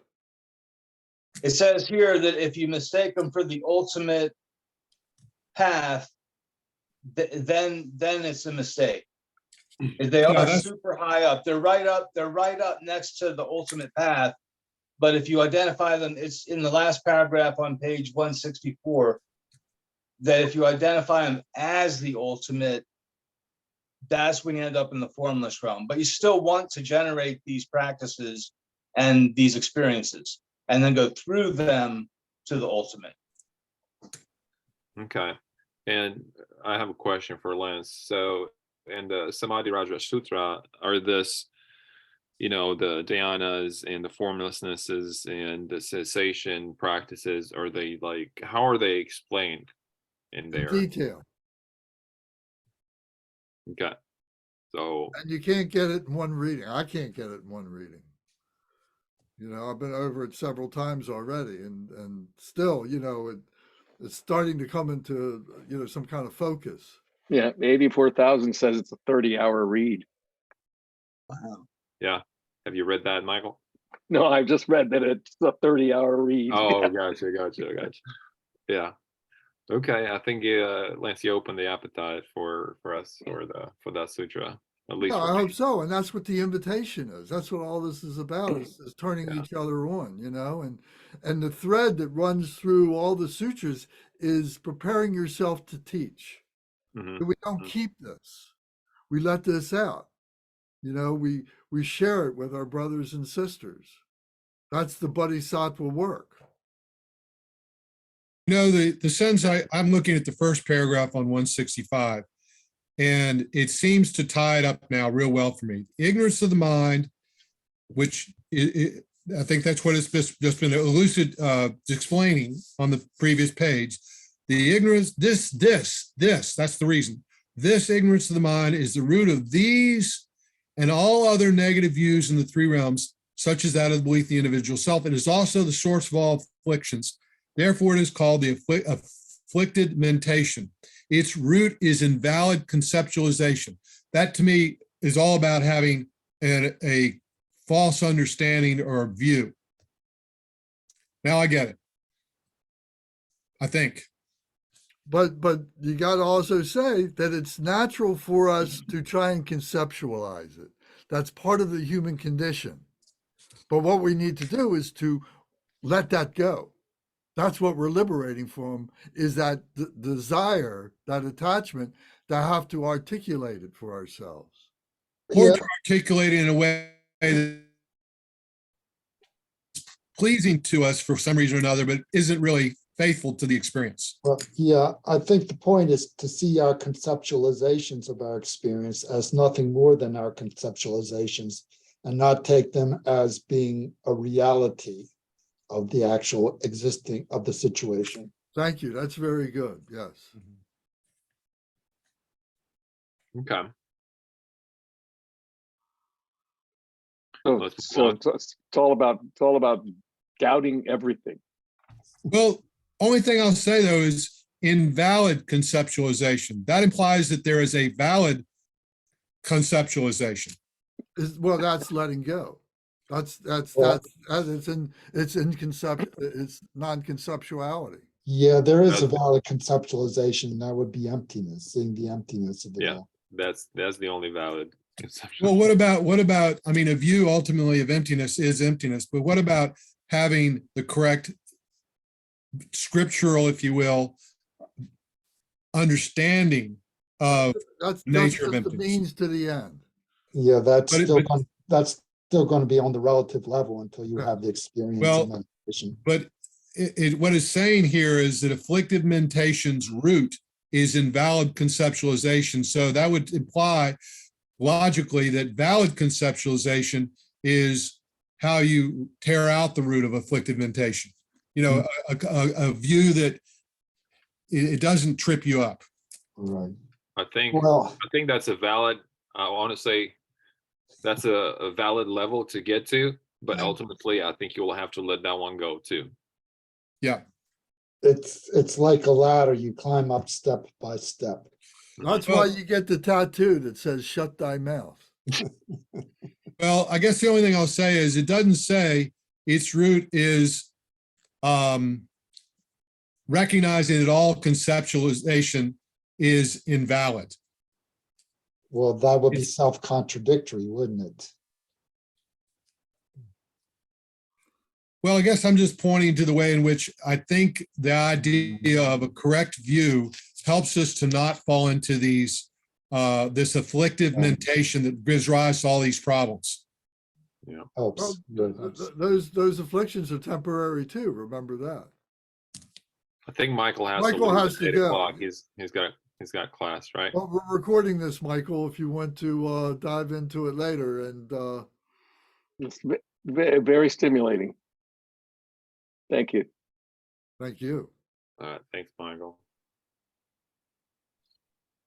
It says here that if you mistake them for the ultimate path, then it's a mistake. They are super high up. They're right up next to the ultimate path. But if you identify them, it's in the last paragraph on page 164, that if you identify them as the ultimate, that's when you end up in the formless realm. But you still want to generate these practices and these experiences and then go through them to the ultimate. Okay. And I have a question for Lance. So in the Samadhi Raja Sutra, are this, the dhyanas and the formlessnesses and the cessation practices, are they how are they explained in there? Detail. Okay. So, And you can't get it in one reading. I can't get it in one reading. You know, I've been over it several times already, and still, you know, it's starting to come into, you know, some kind of focus. Yeah, 84,000 says it's a 30-hour read. Wow. yeah. Have you read that, Michael? No, I just read that it's a 30-hour read. Oh, gotcha. Yeah. Okay. I think Lance, you opened the appetite for us for that sutra. At least Yeah, for I me. hope so. And that's what the invitation is. That's what all this is about, is turning Yeah. each other on, you know, and the thread that runs through all the sutras is preparing yourself to teach. Mhm, We don't mhm. keep this. We let this out. You know, we share it with our brothers and sisters. That's the bodhisattva work. You know, the sentence I'm looking at the first paragraph on 165, and it seems to tie it up now real well for me. Ignorance of the mind, which I think that's what it's just been elucidated, explaining on the previous page. The ignorance, that's the reason. This ignorance of the mind is the root of these and all other negative views in the three realms, such as that of the belief of the individual self. It is also the source of all afflictions. Therefore, it is called the afflicted mentation. Its root is invalid conceptualization. That to me is all about having a false understanding or view. Now I get it. I think. But you got to also say that it's natural for us to try and conceptualize it. That's part of the human condition. But what we need to do is to let that go. That's what we're liberating from, is that desire, that attachment, to have to articulate it for ourselves. Or Yeah, to articulate it in a way that's pleasing to us for some reason or another, but isn't really faithful to the experience. well, yeah, I think the point is to see our conceptualizations of our experience as nothing more than our conceptualizations and not take them as being a reality of the actual existing of the situation. Thank you. That's very good. Yes. Okay. So, Let's move so on. it's all about doubting everything. Well, only thing I'll say though is invalid conceptualization. That implies that there is a valid conceptualization. Well, that's letting go. That's Well, it's non-conceptuality. yeah, there is a That's- valid conceptualization, and that would be emptiness, seeing the emptiness of it Yeah. all. That's the only valid conception. Well, what about, I mean, a view ultimately of emptiness is emptiness, but what about having the correct scriptural, if you will, understanding of That's nature of just the emptiness? means to the end. Yeah, But that's still going to be on the relative level until you Yeah. have the experience Well, of meditation. But what it's saying here is that afflictive mentation's root is invalid conceptualization. So that would imply logically that valid conceptualization is how you tear out the root of afflictive mentation. You know, a view that it doesn't trip you up. Right. I think Well, that's a valid. I want to say that's a valid level to get to, but ultimately, I think you will have to let that one go too. Yeah. it's like a ladder. You climb up step by step. That's Well- why you get the tattoo that says "Shut thy mouth." Well, I guess the only thing I'll say is it doesn't say its root is recognizing that all conceptualization is invalid. Well, that would be It's- self-contradictory, wouldn't it? Well, I guess I'm just pointing to the way in which I think the idea of a correct view helps us to not fall into these this afflictive mentation that gives rise to all these problems. Helps. Well, Really helps. those afflictions are temporary too. Remember that. I think Michael has Michael to leave has at to 8 go. o'clock. He's got class, right? Well, we're recording this, Michael. If you want to dive into it later, and It's very stimulating. Thank you. thank you. Thanks, Michael.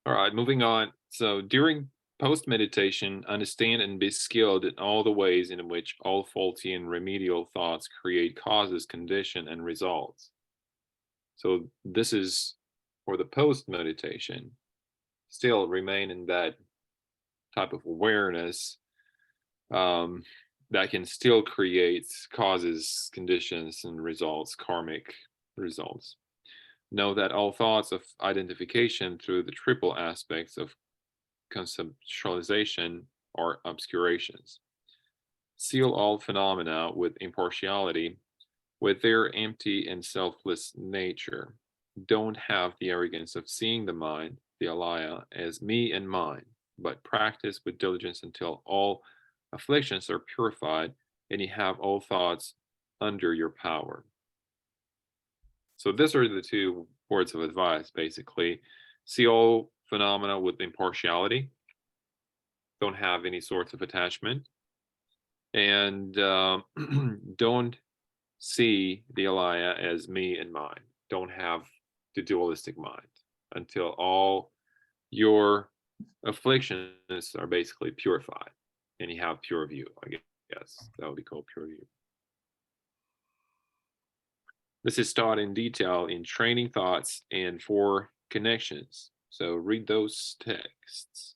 All right, moving on. So during post meditation, understand and be skilled in all the ways in which all faulty and remedial thoughts create causes, condition, and results. So this is for the post meditation. Still remain in that type of awareness that can still create causes, conditions, and results, karmic results. Know that all thoughts of identification through the triple aspects of conceptualization are obscurations. Seal all phenomena with impartiality, with their empty and selfless nature. Don't have the arrogance of seeing the mind, the alaya, as me and mine, but practice with diligence until all afflictions are purified and you have all thoughts under your power. So these are the two words of advice, basically. See all phenomena with impartiality. Don't have any sorts of attachment. And don't see the alaya as me and mine. Don't have the dualistic mind until all your afflictions are basically purified and you have pure view, I guess. That would be called pure view. This is taught in detail in Training Thoughts and Four Connections. So read those texts.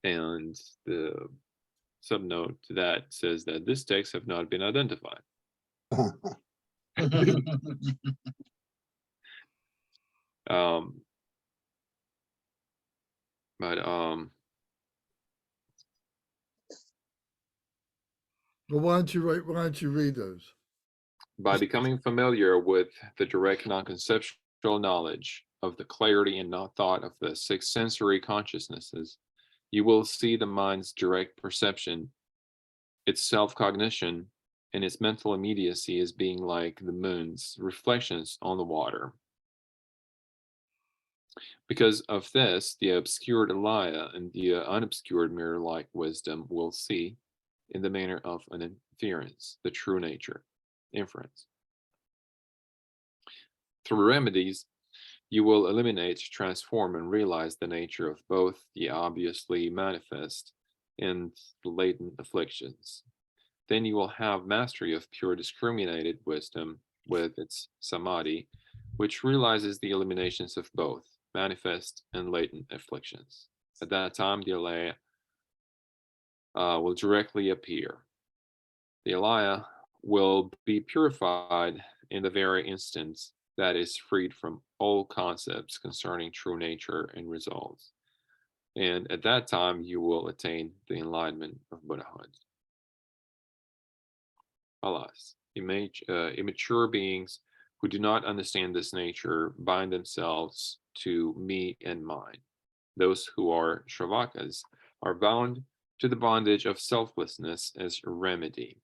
And the subnote to that says that this text have not been identified. But Well, why don't you read those? by becoming familiar with the direct non-conceptual knowledge of the clarity and not thought of the six sensory consciousnesses, you will see the mind's direct perception, its self-cognition, and its mental immediacy as being like the moon's reflections on the water. Because of this, the obscured alaya and the unobscured mirror-like wisdom will see, in the manner of an inference, the true nature, inference. Through remedies, you will eliminate, transform, and realize the nature of both the obviously manifest and the latent afflictions. Then you will have mastery of pure discriminated wisdom with its samadhi, which realizes the eliminations of both manifest and latent afflictions. At that time, the alaya will directly appear. The alaya will be purified in the very instant that is freed from all concepts concerning true nature and results. And at that time, you will attain the enlightenment of Buddhahood. Alas, immature beings who do not understand this nature bind themselves to me and mine. Those who are Shravakas are bound to the bondage of selflessness as a remedy.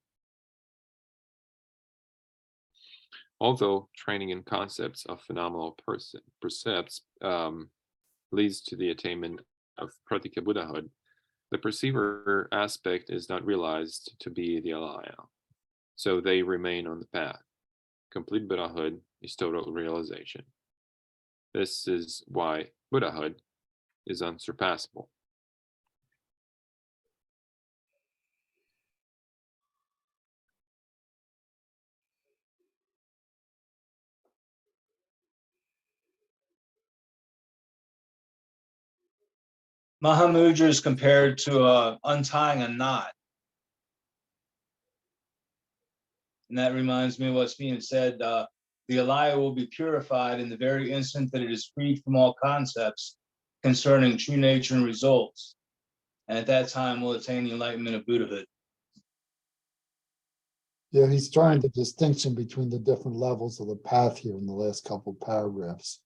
Although training in concepts of phenomenal percepts leads to the attainment of pratika Buddhahood, the perceiver aspect is not realized to be the alaya. So they remain on the path. Complete Buddhahood is total realization. This is why Buddhahood is unsurpassable. Mahamudra is compared to untying a knot. And that reminds me of what's being said. The alaya will be purified in the very instant that it is freed from all concepts concerning true nature and results. And at that time, will attain the enlightenment of Buddhahood. Yeah, he's drawing the distinction between the different levels of the path here in the last couple of paragraphs.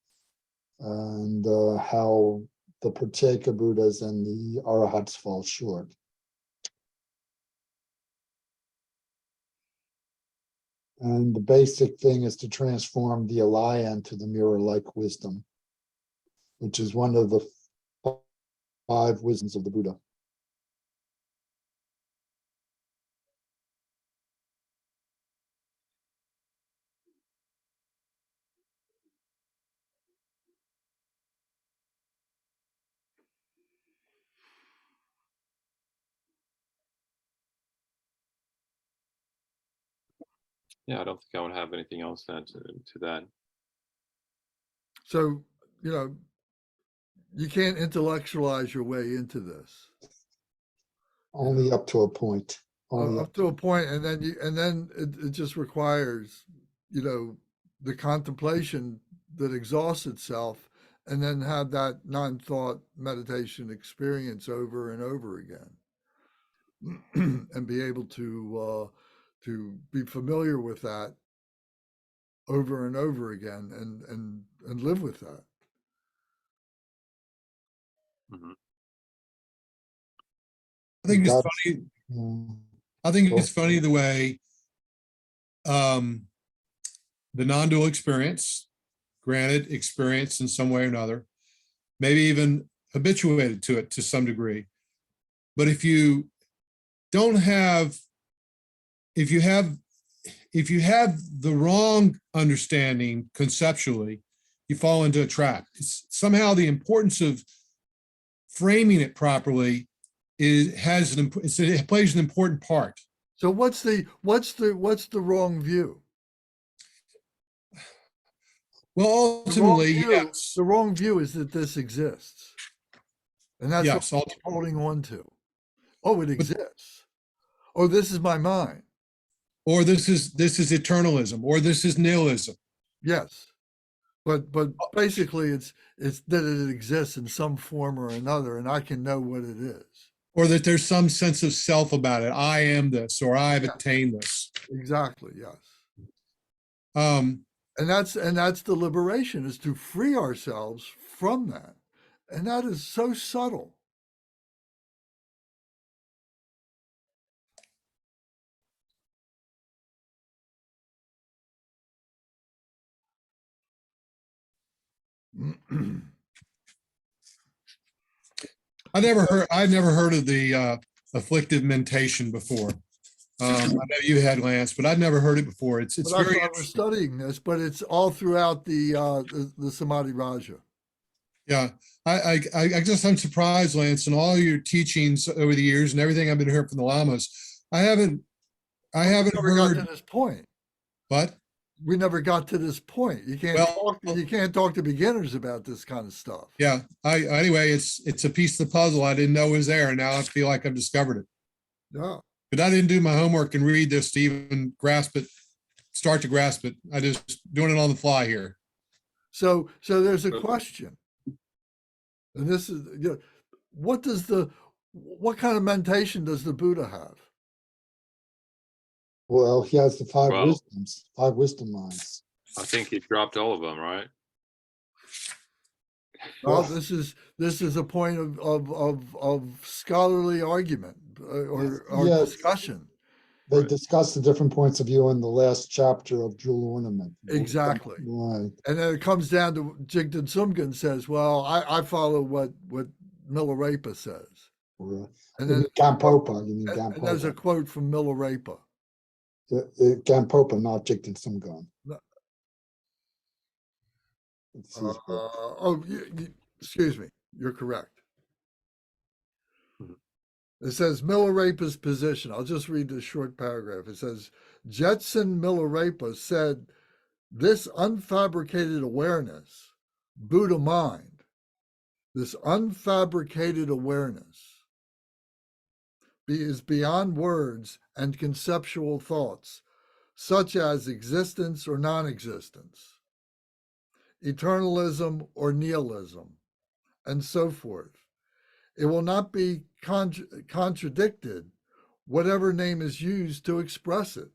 And how the Pratyeka Buddhas and the Arahats fall short. And the basic thing is to transform the alaya into the mirror-like wisdom, which is one of the 5 wisdoms of the Buddha. Yeah, I don't think I would have anything else to add to that. So, you know, you can't intellectualize your way into this. Only up to a point. Only Up to a point, and then it just requires, you know, the contemplation that exhausts itself, and then have that non-thought meditation experience over and over again, and be able to be familiar with that over and over again, and live with that. Mhm. I think it's That's- funny. Mm, I think Cool. it's funny the way the non-dual experience, granted experience in some way or another, maybe even habituated to it to some degree. But if you don't have, if you have the wrong understanding conceptually, you fall into a trap. It's somehow the importance of framing it properly it plays an important part. So what's the wrong view? Well, The wrong ultimately, view, yes, the wrong view is that this exists. And that's yes, what I'm holding on to. Oh, it exists. Oh, this is my mind. or this is eternalism, or this is nihilism, Yes. But basically it's that it exists in some form or another, and I can know what it is. or that there's some sense of self about it. I am this, or I've Yeah. attained this. Exactly, yes. Um, And that's the liberation, is to free ourselves from that. And that is so subtle. I'd never heard of the afflictive mentation before. I know you had, Lance, but I'd never heard it before. It's Well, that's very why we're interesting. studying this, but it's all throughout the Samadhi Raja. Yeah, I guess I'm surprised, Lance, in all your teachings over the years and everything I've been hearing from the lamas. I haven't Never got to heard, this point. but We never got to this point. You well, can't talk to beginners about this kind of stuff. yeah. Anyway, it's a piece of the puzzle I didn't know was there, and now I feel like I've discovered it. Yeah. But I didn't do my homework and read this to even grasp it, start to grasp it. I just doing it on the fly here. So there's a question. And this is, you know, what kind of mentation does the Buddha have? Well, he has the five Well- wisdoms, five wisdom lines. I think he dropped all of them, right? Well, Well- this is a point of scholarly argument or Yes. discussion. They Right. discuss the different points of view in the last chapter of Jewel Ornament. Exactly. Right. And then it comes down to Jigden Sumgin says, well, I follow what Milarepa says. Right. And then Gampopa, you mean and there's a Gampopa. quote from Milarepa. Gampopa, not Jigten Sumgong. No. It's his book. Excuse me. You're correct. Mhm. It says Milarepa's position. I'll just read this short paragraph. It says, Jetson Milarepa said, this unfabricated awareness, Buddha mind, this unfabricated awareness is beyond words and conceptual thoughts, such as existence or non-existence, eternalism or nihilism, and so forth. It will not be contradicted, whatever name is used to express it.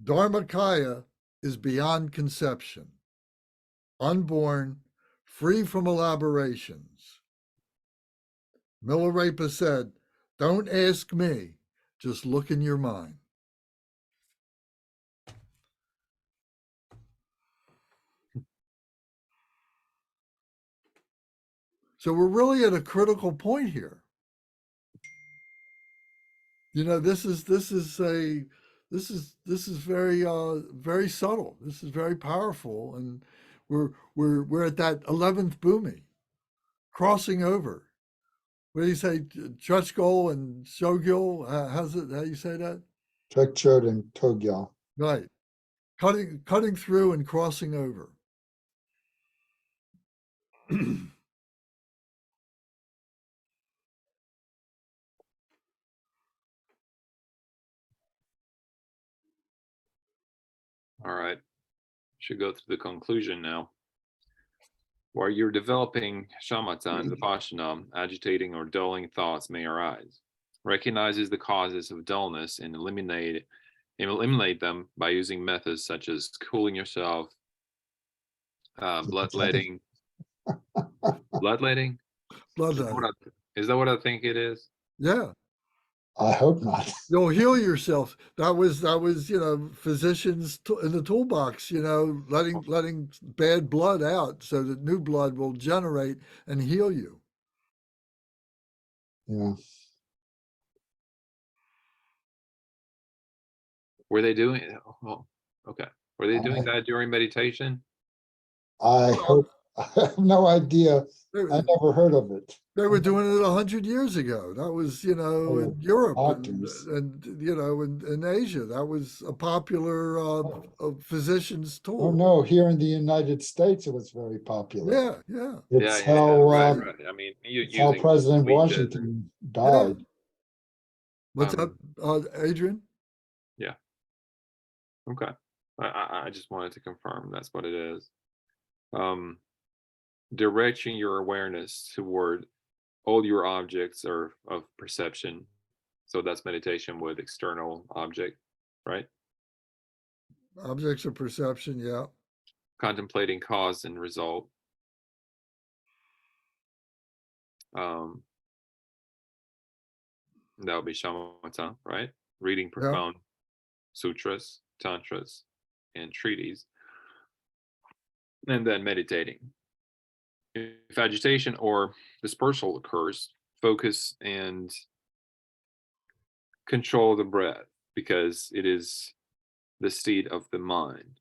Dharmakaya is beyond conception, unborn, free from elaborations. Milarepa said, don't ask me, just look in your mind. So we're really at a critical point here. You know, this is very very subtle. This is very powerful, and we're at that 11th bhumi, crossing over. What do you say, Chutskol and Shogil? How you say that? Trekchod and Togyal. Right. Cutting through and crossing over. All right. Should go through the conclusion now. While you're developing shamatha and vipassana, agitating or dulling thoughts may arise. Recognizes the causes of dullness and eliminate them by using methods such as cooling yourself, bloodletting. Bloodletting? Bloodletting. Is that what I think it is? Yeah. I hope not. You'll heal yourself. That was, physicians in the toolbox, letting bad blood out so that new blood will generate and heal you. Yeah. Were they doing it? Oh, okay. Were they doing that during meditation? I hope, I have no idea. They, I never heard of it. they were doing it 100 years ago. That was, Oh, in Europe doctors. and in Asia. That was a popular physician's Oh, tool. no, here in the United States, it was very popular. Yeah, yeah. It's Yeah. how, Right. I mean, it's how using President leeches Washington died. What's up, Adrian? Yeah. Okay. I just wanted to confirm that's what it is. Directing your awareness toward all your objects or of perception. So that's meditation with external object, right? Objects of perception, yeah. Contemplating cause and result. That would be shamatha, right? Reading profound sutras, tantras, and treaties. And then meditating. If agitation or dispersal occurs, focus and control the breath because it is the seat of the mind.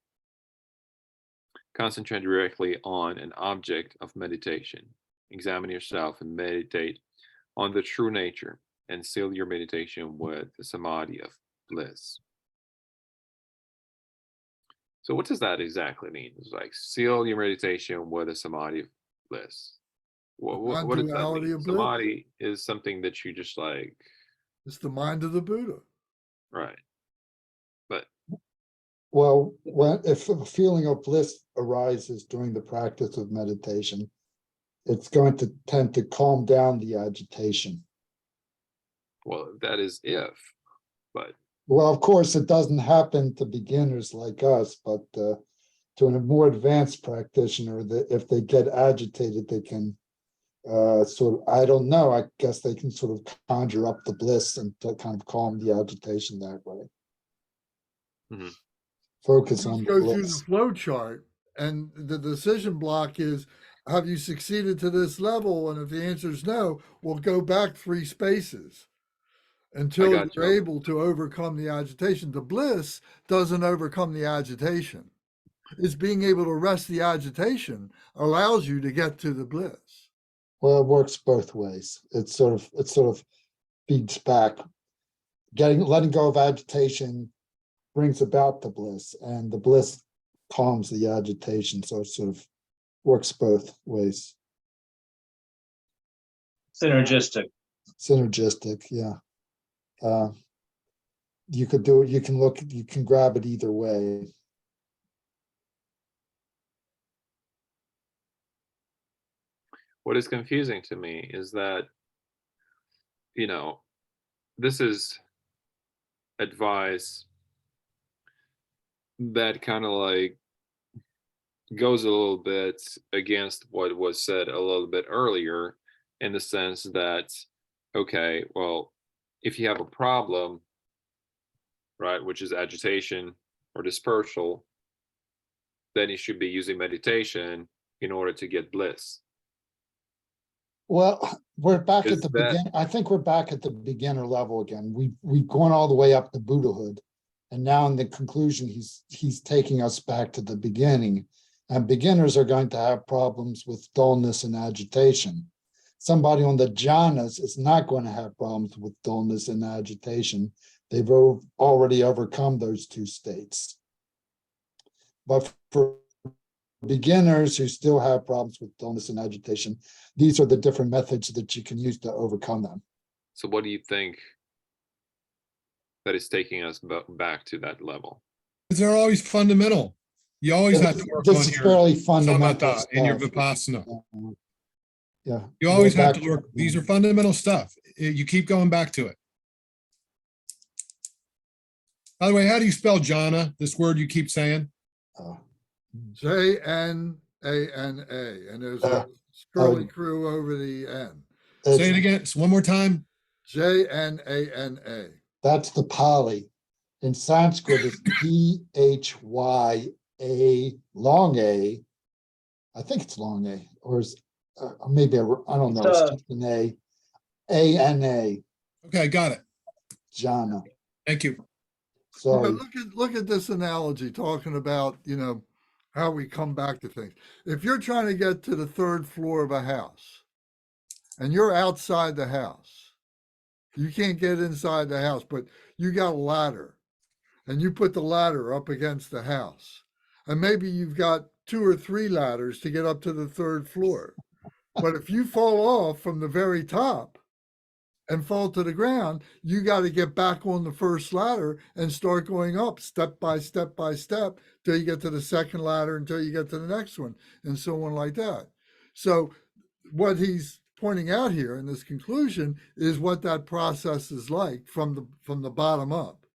Concentrate directly on an object of meditation. Examine yourself and meditate on the true nature and seal your meditation with the samadhi of bliss. So what does that exactly mean? It's like seal your meditation with a samadhi of bliss. What does that Non-duality mean? of bliss. Samadhi is something that you just like, It's the mind of the Buddha. right? But Well, if a feeling of bliss arises during the practice of meditation, it's going to tend to calm down the agitation. well, that is if, but Well, of course, it doesn't happen to beginners like us, but to a more advanced practitioner, that if they get agitated, they can sort of, I don't know, I guess they can sort of conjure up the bliss and to kind of calm the agitation that way. Mhm. Focus Just on the go through the bliss. flow chart, and the decision block is, have you succeeded to this level? And if the answer is no, we'll go back 3 spaces until got you're you. able to overcome the agitation. The bliss doesn't overcome the agitation. It's being able to rest the agitation allows you to get to the bliss. Well, it works both ways. It sort of feeds back. Letting go of agitation brings about the bliss, and the bliss calms the agitation. So it sort of works both ways. Synergistic. Synergistic, yeah. You can grab it either way. What is confusing to me is that, this is advice that kind of like goes a little bit against what was said a little bit earlier, in the sense that, okay, well, if you have a problem, right, which is agitation or dispersal, then you should be using meditation in order to get bliss. Well, we're back Is at the that- begin. I think we're back at the beginner level again. We've gone all the way up to Buddhahood, and now in the conclusion, he's taking us back to the beginning. And beginners are going to have problems with dullness and agitation. Somebody on the jhanas is not going to have problems with dullness and agitation They've already overcome those two states. But for beginners who still have problems with dullness and agitation, these are the different methods that you can use to overcome them. So what do you think that is taking us back to that level? Because they're always fundamental. You always have to work This on is your fairly fundamental samatha and your stuff. vipassana. Yeah. You always Go have back to work. These are fundamental stuff. You keep going back to it. By the way, how do you spell jhana? This word you keep saying? Jnana, and there's a curly crew over the N. Say it again. One more time. Jnana. That's the Pali. In Sanskrit, it's Dhy, long A. I think it's long A, or maybe I don't know. It's just an A. ANA, Okay, got it. jhana. Thank you. So Look at this analogy talking about, how we come back to things. If you're trying to get to the third floor of a house and you're outside the house, you can't get inside the house, but you got a ladder and you put the ladder up against the house. And maybe you've got 2 or 3 ladders to get up to the third floor. But if you fall off from the very top and fall to the ground, you got to get back on the first ladder and start going up step by step by step till you get to the second ladder, until you get to the next one, and so on like that. So what he's pointing out here in this conclusion is what that process is like from the bottom up.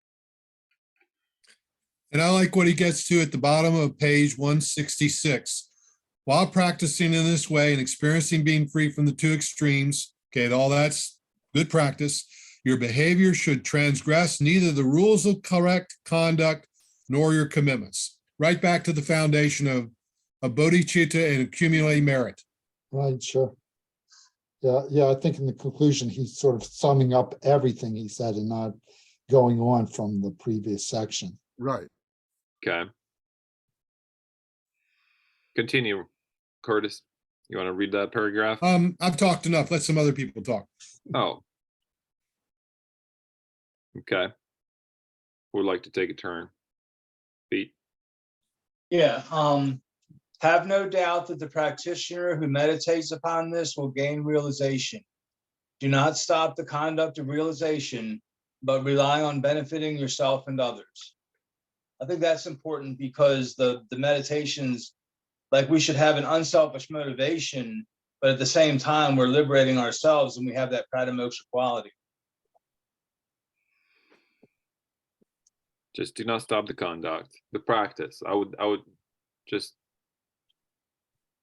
And I like what he gets to at the bottom of page 166. While practicing in this way and experiencing being free from the two extremes, okay, all that's good practice, your behavior should transgress neither the rules of correct conduct nor your commitments. Right back to the foundation of bodhicitta and accumulating merit. right, sure. Yeah, I think in the conclusion, he's sort of summing up everything he said and not going on from the previous section. Right. Okay. Continue, Curtis. You want to read that paragraph? I've talked enough. Let some other people talk. Oh. Okay. Who would like to take a turn? Pete? Yeah, have no doubt that the practitioner who meditates upon this will gain realization. Do not stop the conduct of realization, but rely on benefiting yourself and others. I think that's important because the meditations, like, we should have an unselfish motivation, but at the same time, we're liberating ourselves and we have that pradamoksha quality. Just do not stop the conduct, the practice. I would just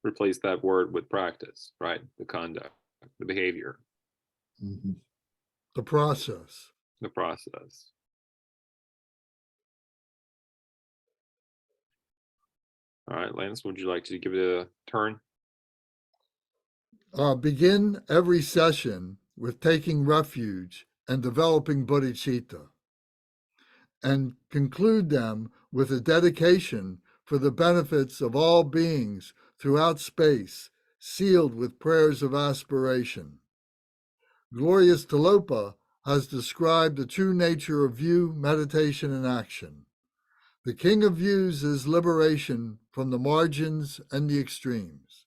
replace that word with practice, right? The conduct, the behavior, Mhm. The process. the process. All right, Lance, would you like to give it a turn? Begin every session with taking refuge and developing bodhicitta, and conclude them with a dedication for the benefits of all beings throughout space, sealed with prayers of aspiration. Glorious Tilopa has described the true nature of view, meditation, and action. The king of views is liberation from the margins and the extremes.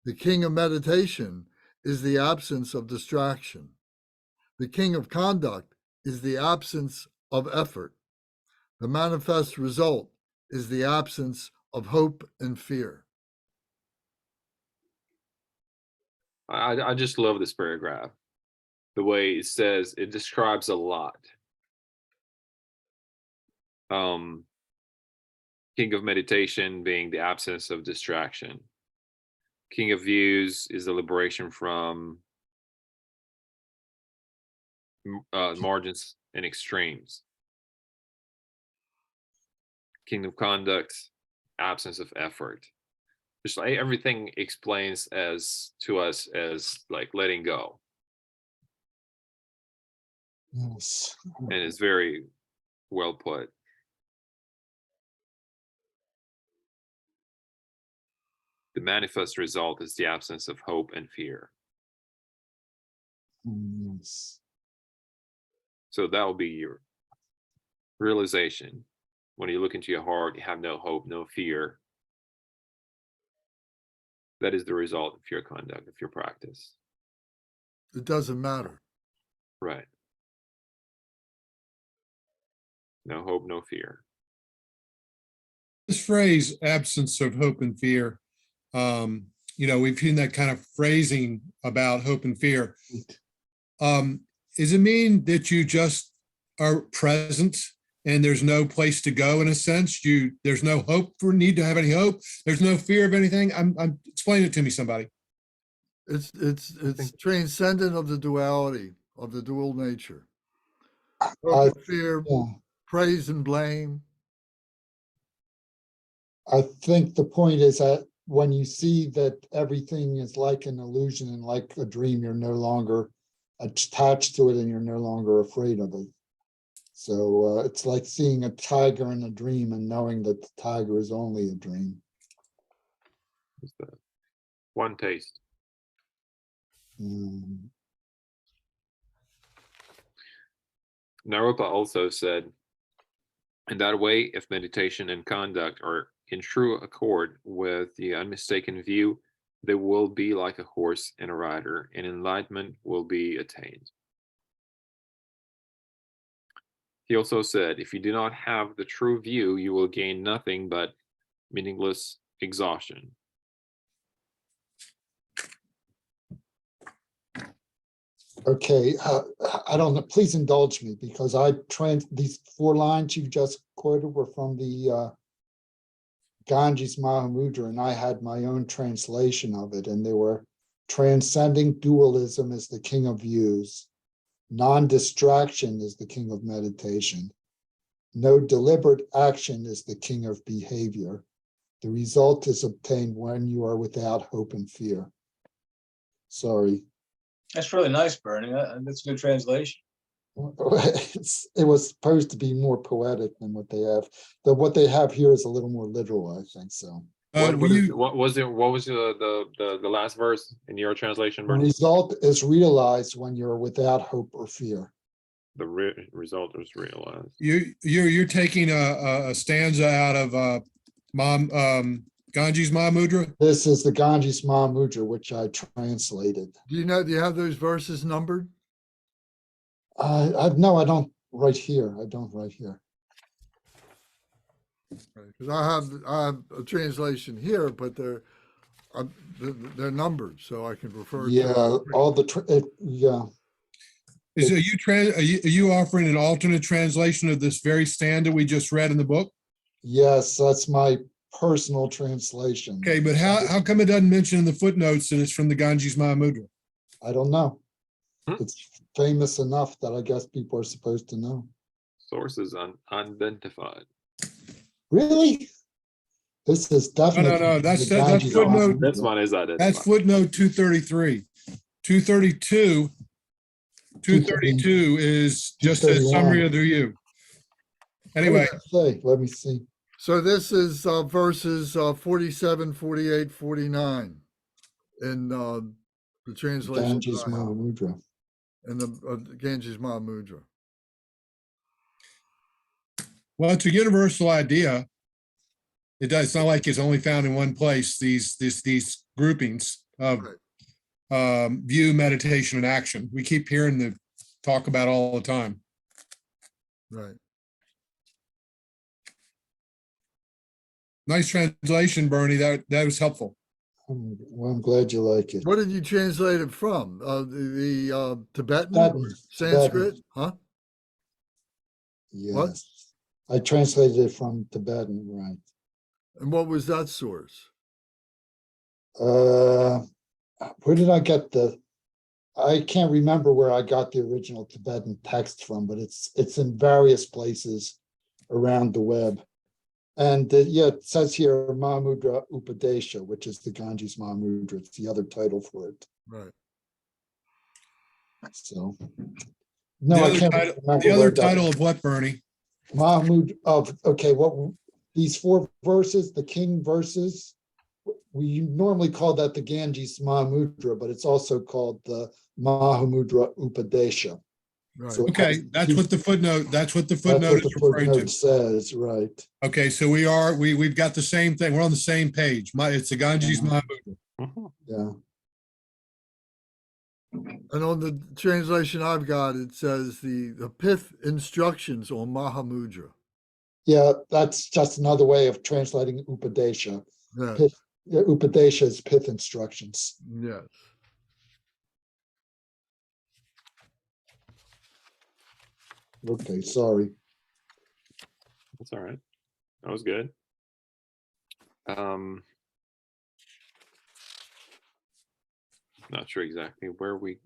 The king of meditation is the absence of distraction. The king of conduct is the absence of effort. The manifest result is the absence of hope and fear. I just love this paragraph. The way it says, it describes a lot. King of meditation being the absence of distraction. King of views is the liberation from margins and extremes. King of conduct, absence of effort. Just like everything explains to us as like letting go. Yes. And it's very well put. The manifest result is the absence of hope and fear. Yes. So that will be realization. When you look into your heart, you have no hope, no fear. That is the result of your conduct, of your practice. It doesn't matter. Right. No hope, no fear. This phrase, absence of hope and fear, we've seen that kind of phrasing about hope and fear. Does it mean that you just are present and there's no place to go in a sense? There's no hope for need to have any hope. There's no fear of anything. I'm explain it to me, somebody. It's transcendent of the duality, of the dual nature. Hope and fear, Yeah. praise and blame. I think the point is that when you see that everything is like an illusion and like a dream, you're no longer attached to it and you're no longer afraid of it. So it's like seeing a tiger in a dream and knowing that the tiger is only a dream. It's the one taste. Naropa also said, in that way, if meditation and conduct are in true accord with the unmistaken view, they will be like a horse and a rider, and enlightenment will be attained. He also said, if you do not have the true view, you will gain nothing but meaningless exhaustion. Okay, I don't know, please indulge me because these 4 lines you just quoted were from the Ganges Mahamudra, and I had my own translation of it, and they were: transcending dualism is the king of views, non-distraction is the king of meditation, no deliberate action is the king of behavior. The result is obtained when you are without hope and fear. Sorry. That's really nice, Bernie. That's a good translation. It was supposed to be more poetic than what they have. What they have here is a little more literal, I think so. What was the last verse in your translation, The Bernie? result is realized when you're without hope or fear. The result is realized. You're taking a stanza out of Ganges Mahamudra. This is the Ganges Mahamudra, which I translated. Do you have those verses numbered? No, I don't right here. I don't right here. Because I have a translation here, but they're numbered, so I can refer Yeah, to all the yeah. Are you offering an alternate translation of this very stanza we just read in the book? Yes, that's my personal translation. Okay, but how come it doesn't mention in the footnotes that it's from the Ganges Mahamudra? I don't know. Hmm? It's famous enough that I guess people are supposed to know. Sources unidentified. Really? This is definitely. No. That's the Ganges footnote. Mahamudra. This one is identified. That's footnote 233. 232. 232 is just a summary of the view. Anyway, Let me see. So this is verses 47, 48, 49 in the translation. Ganges Mahamudra. In the Ganges Mahamudra. well, it's a universal idea. It's not like it's only found in one place. These groupings of view, meditation, and action. We keep hearing the talk about all the time. Right. Nice translation, Bernie. That was helpful. Well, I'm glad you like it. What did you translate it from? The Tibetan? Tibetan. Sanskrit? Tibetan. Huh? Yes. What? I translated it from Tibetan, right. And what was that source? Where did I get I can't remember where I got the original Tibetan text from, but it's in various places around the web. And it says here Mahamudra Upadesha, which is the Ganges Mahamudra. It's the other title for it. Right. So, no, I can't remember the other title of what, Bernie? Mahamudra what these 4 verses, the king verses, we normally call that the Ganges Mahamudra, but it's also called the Mahamudra Upadesha. Right. So Okay, that's what the footnote that's what is the referring footnote to. says, right? Okay, so we've got the same thing. We're on the same page. It's the Ganges Mhm. Mahamudra. Mhm. Yeah. And on the translation I've got, it says the pith instructions on Mahamudra. Yeah, that's just another way of translating Upadesha. Yes, Pith, yeah, Upadesha is pith instructions. yes. Okay, sorry. That's all right. That was good. Not sure exactly where we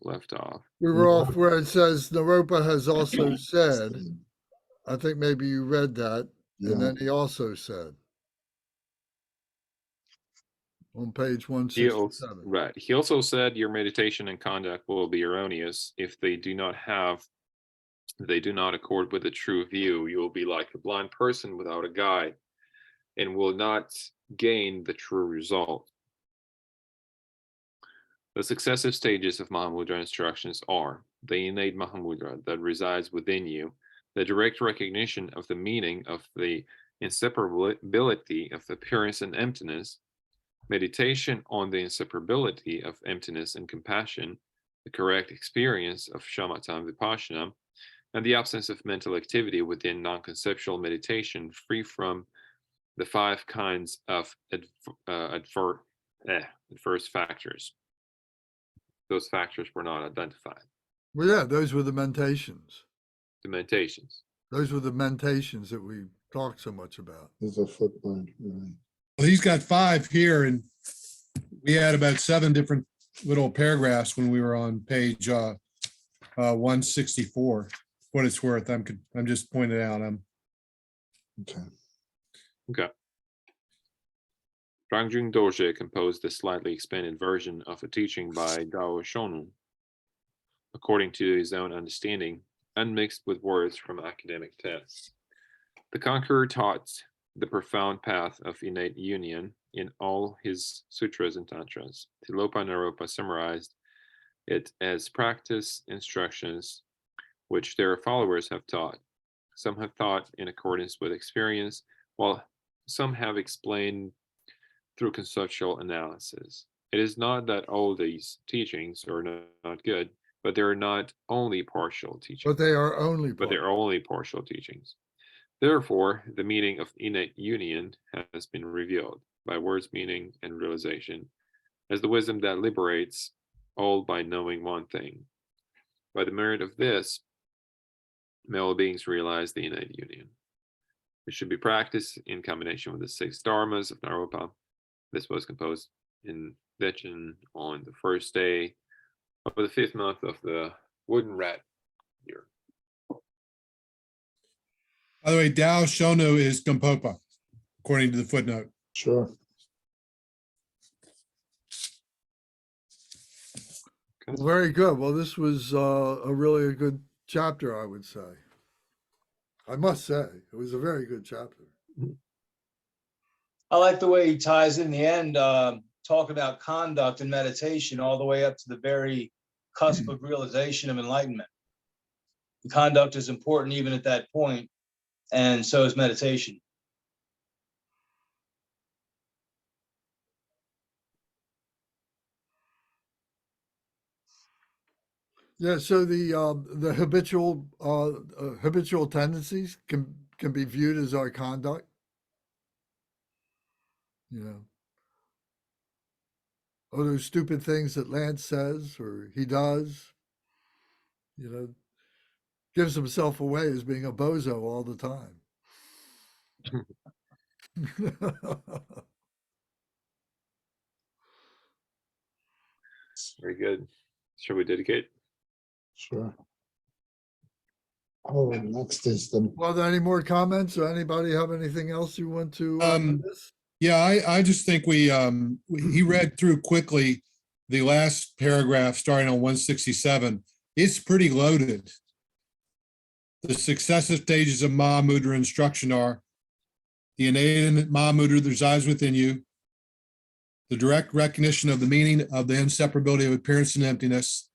left off. We were off where it says Naropa has also said, I think maybe you read that, Yeah. and then he also said on page He also, 167. right. He also said your meditation and conduct will be erroneous if they do not accord with the true view. You will be like a blind person without a guide and will not gain the true result. The successive stages of Mahamudra instructions are the innate Mahamudra that resides within you, the direct recognition of the meaning of the inseparability of appearance and emptiness, meditation on the inseparability of emptiness and compassion, the correct experience of shamatha and vipassana, and the absence of mental activity within non-conceptual meditation, free from the 5 kinds of adverse factors. Those factors were not identified. Well, yeah, those were the mentations. The meditations. Those were the mentations that we talked so much about. There's a footnote. Right. Well, he's got 5 here, and we had about 7 different little paragraphs when we were on page 164. What it's worth, I'm just pointing out. Okay. Okay. Rangjung Dorje composed a slightly expanded version of a teaching by Dao Shonu, according to his own understanding, unmixed with words from academic texts. The conqueror taught the profound path of innate union in all his sutras and tantras. Tilopa Naropa summarized it as practice instructions which their followers have taught. Some have taught in accordance with experience, while some have explained through conceptual analysis. It is not that all these teachings are not good, but they are not only partial teachings. But they are only But they're only partial teachings. Therefore, the meaning of innate union has been revealed by words, meaning, and realization as the wisdom that liberates all by knowing one thing. By the merit of this, may all beings realize the innate union. It should be practiced in combination with the 6 dharmas of Naropa. This was composed in Dechen on the first day of the 5th month of the wooden rat year. By the way, Dao Shonu is Gampopa, according to the footnote. Sure. Well, very good. Well, this was a really good chapter, I would say. I must say, it was a very good chapter. I like the way he ties in the end, talk about conduct and meditation all the way up to the very cusp of realization of enlightenment. The conduct is important even at that point, and so is meditation. Yeah, so the habitual tendencies can be viewed as our conduct. You know, oh, those stupid things that Lance says or he does, you know, gives himself away as being a bozo all the time. Very good. Shall we dedicate? Sure. Oh, next is the, Well, are there any more comments or anybody have anything else you want to add to this? Yeah, I just think he read through quickly the last paragraph starting on 167. It's pretty loaded. The successive stages of Mahamudra instruction are the innate Mahamudra that resides within you, the direct recognition of the meaning of the inseparability of appearance and emptiness.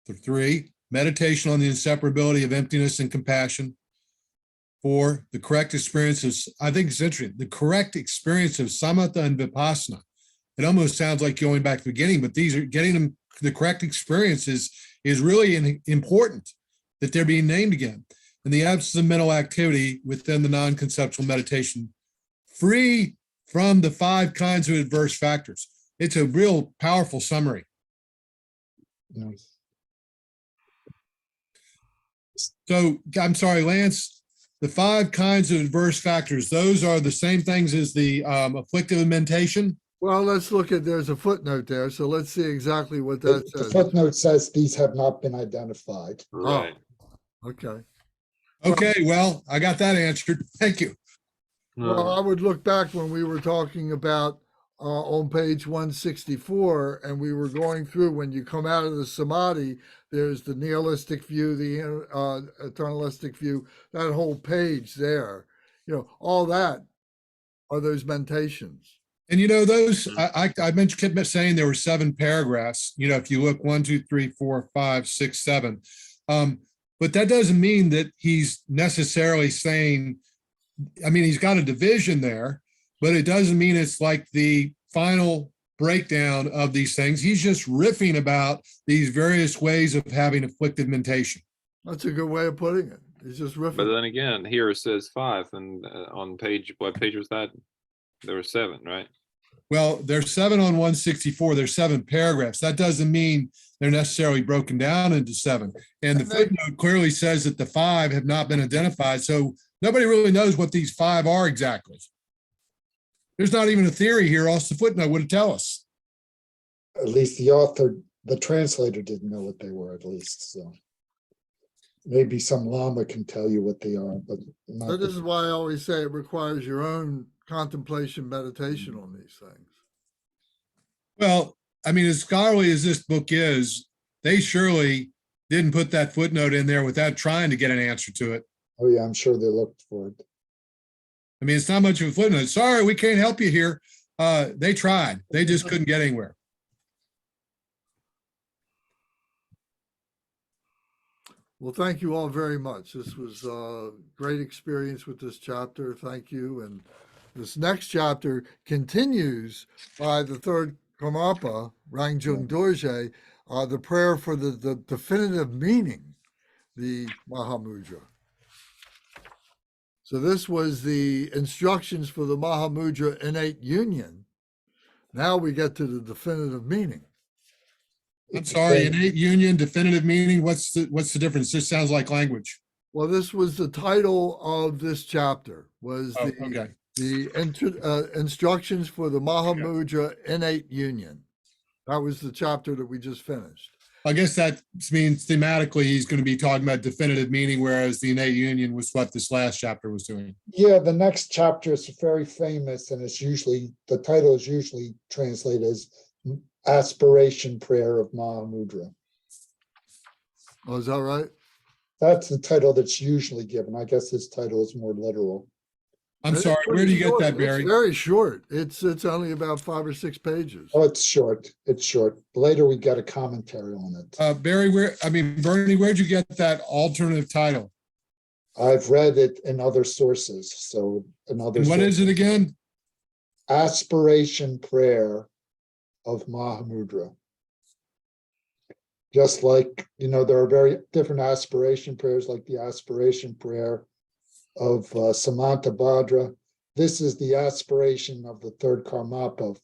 The 3, meditation on the inseparability of emptiness and compassion. 4, the correct experience of, I think it's interesting, the correct experience of samatha and vipassana. It almost sounds like going back to the beginning, but these are getting them the correct experiences is really important that they're being named again. And the absence of mental activity within the non-conceptual meditation, free from the 5 kinds of adverse factors. It's a real powerful summary. Yes. So I'm sorry, Lance, the 5 kinds of adverse factors, those are the same things as the afflictive mentation. Well, let's look at, there's a footnote there, so let's see exactly what that The says. footnote says these have not been identified. Right. Okay. Okay, well, I got that answered. Thank you. Well, I would look back when we were talking about on page 164, and we were going through, when you come out of the samadhi, there's the nihilistic view, the eternalistic view, that whole page there, all that are those mentations. And those I mentioned, kept saying there were 7 paragraphs. If you look 1, 2, 3, 4, 5, 6, 7. But that doesn't mean that he's necessarily saying, I mean, he's got a division there, but it doesn't mean it's like the final breakdown of these things. He's just riffing about these various ways of having afflicted mentation. That's a good way of putting it. He's just riffing. But then again, here it says 5, and on page, what page was that? There were 7, right? Well, there's 7 on 164. There's 7 paragraphs. That doesn't mean they're necessarily broken down into 7. And the footnote clearly says that the 5 have not been identified. So nobody really knows what these 5 are exactly. There's not even a theory here, else the footnote would tell us. At least the author, the translator didn't know what they were, at least. So maybe some Lama can tell you what they are, but not. So this is why I always say it requires your own contemplation, meditation on these things. Well, I mean, as scholarly as this book is, they surely didn't put that footnote in there without trying to get an answer to it. Oh yeah, I'm sure they looked for it. I mean, it's not much of a footnote. Sorry, we can't help you here. They tried. They just couldn't get anywhere. Well, thank you all very much. This was a great experience with this chapter. Thank you. And this next chapter continues by the 3rd Karmapa, Rangjung Dorje, the prayer for the definitive meaning, the Mahamudra. So this was the instructions for the Mahamudra innate union. Now we get to the definitive meaning. I'm sorry, innate union, definitive meaning. What's the difference? This sounds like language. Well, this was the title of this chapter, was the instructions for the Mahamudra innate union. That was the chapter that we just finished. I guess that means thematically he's going to be talking about definitive meaning, whereas the innate union was what this last chapter was doing. Yeah, the next chapter is very famous, and it's usually, the title is usually translated as Aspiration Prayer of Mahamudra. Oh, is that right? That's the title that's usually given. I guess this title is more literal. I'm It's sorry, where do you get short. that, Barry? It's very short. It's only about 5 or 6 pages. Oh, it's short. It's short. Later we got a commentary on it. Barry, Bernie, where'd you get that alternative title? I've read it in other sources. So another. And what is it again? Aspiration Prayer of Mahamudra. Just like, there are very different aspiration prayers, like the aspiration prayer of Samantabhadra. This is the aspiration of the 3rd Karmapa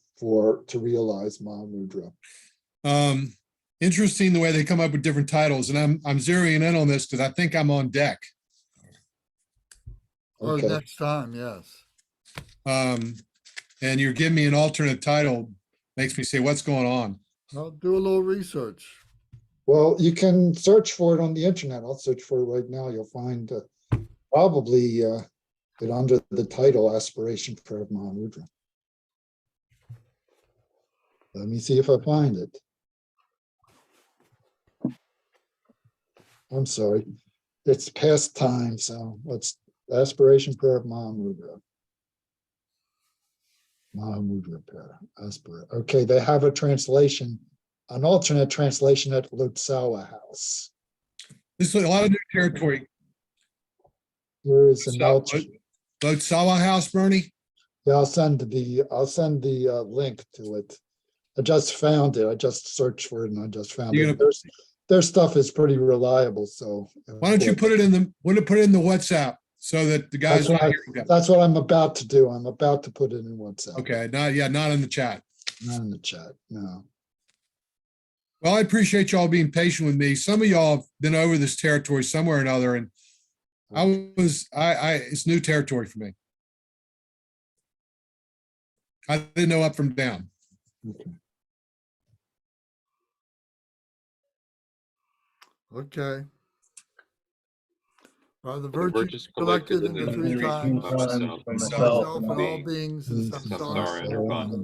to realize Mahamudra. Interesting the way they come up with different titles, and I'm zeroing in on this because I think I'm on deck. Okay. Oh, next time, yes. And you're giving me an alternate title, makes me say, what's going on? I'll do a little research. Well, you can search for it on the internet. I'll search for it right now. You'll find probably it under the title Aspiration Prayer of Mahamudra. Let me see if I find it. I'm sorry. It's past time, so let's Aspiration Prayer of Mahamudra. Mahamudra prayer. Okay, they have a translation, an alternate translation at Lutsawa House. This is a lot of new territory. Here is an So, alter. Vote Sawa House, Bernie. Yeah, I'll send the link to it. I just found it. I just searched for it and I just found You're it. gonna- Their stuff is pretty reliable, so. Why don't you put it in the, WhatsApp so that the guys. That's what not here- That's what I'm about to do. I'm about to put it in WhatsApp. Okay, not in the chat. Not in the chat, no. Well, I appreciate y'all being patient with me. Some of y'all have been over this territory somewhere or another, and it's new territory for me. I didn't know up from down. Okay. Are the We're virtues just collected collected in the three times? myself, Myself and all being beings and samsara and nirvana.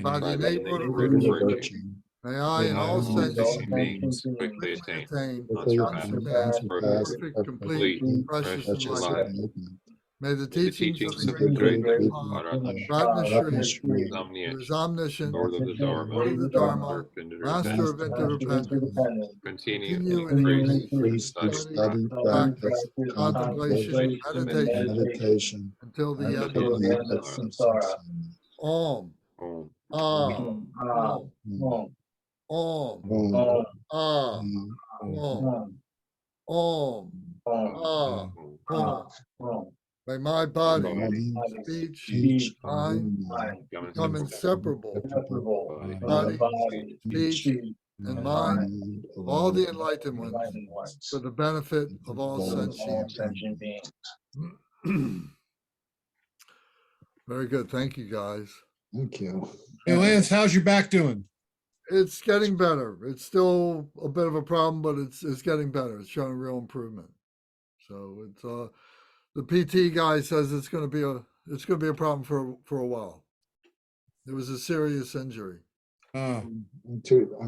by the innate motor innate virtue, virtue. may I in all sentient beings quickly attain attain unsurpassed, perfect, complete, precious enlightenment. May the teachings of the great Ratna Shri, who is omniscient, Lord of the Lord of the Dharma, Dharma, Master of interdependence, continue and increase Study, practice, contemplation, meditation, meditation. until the end until of the the end of samsara. Om. Om. Om. Om. Om. Om. Ah. Om. Om. Om. Ah. Om. Om. May my body, speech, Speech, mind become inseparable, body, speech, and mind of all the enlightened ones for the benefit of all sentient beings. Very good. Thank you, guys. Thank you. Hey, Lance, how's your back doing? It's getting better. It's still a bit of a problem, but it's getting better. It's showing real improvement. So it's the PT guy says it's going to be a problem for a while. It was a serious injury. I'm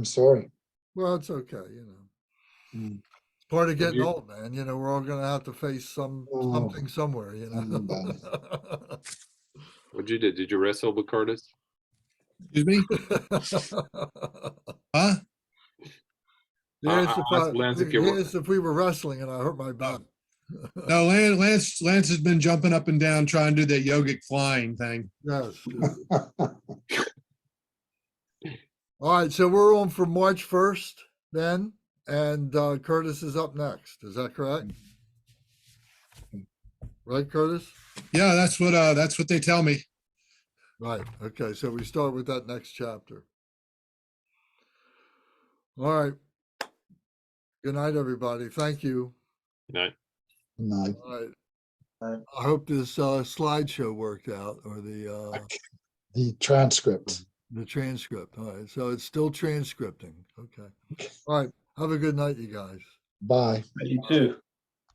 sorry. Well, it's okay, you know. Mm. It's part of getting you- old, man. You know, we're all going to have to face something somewhere, you know. What'd you do? Did you wrestle with Curtis? Excuse me? Huh? He asked Lance, if he you're- asked if we were wrestling, and I hurt my back. No, Lance has been jumping up and down trying to do that yogic flying thing. Yes. All right, so we're on for March 1st then, and Curtis is up next. Is that correct? Right, Curtis? Yeah, that's what they tell me. Right. Okay, so we start with that next chapter. All right. Good night, everybody. Thank you. Good night. No, All right. I hope this slideshow worked out, or the transcript. the transcript. All right, so it's still transcripting. Okay. All right. Have a good night, you guys. Bye. You too.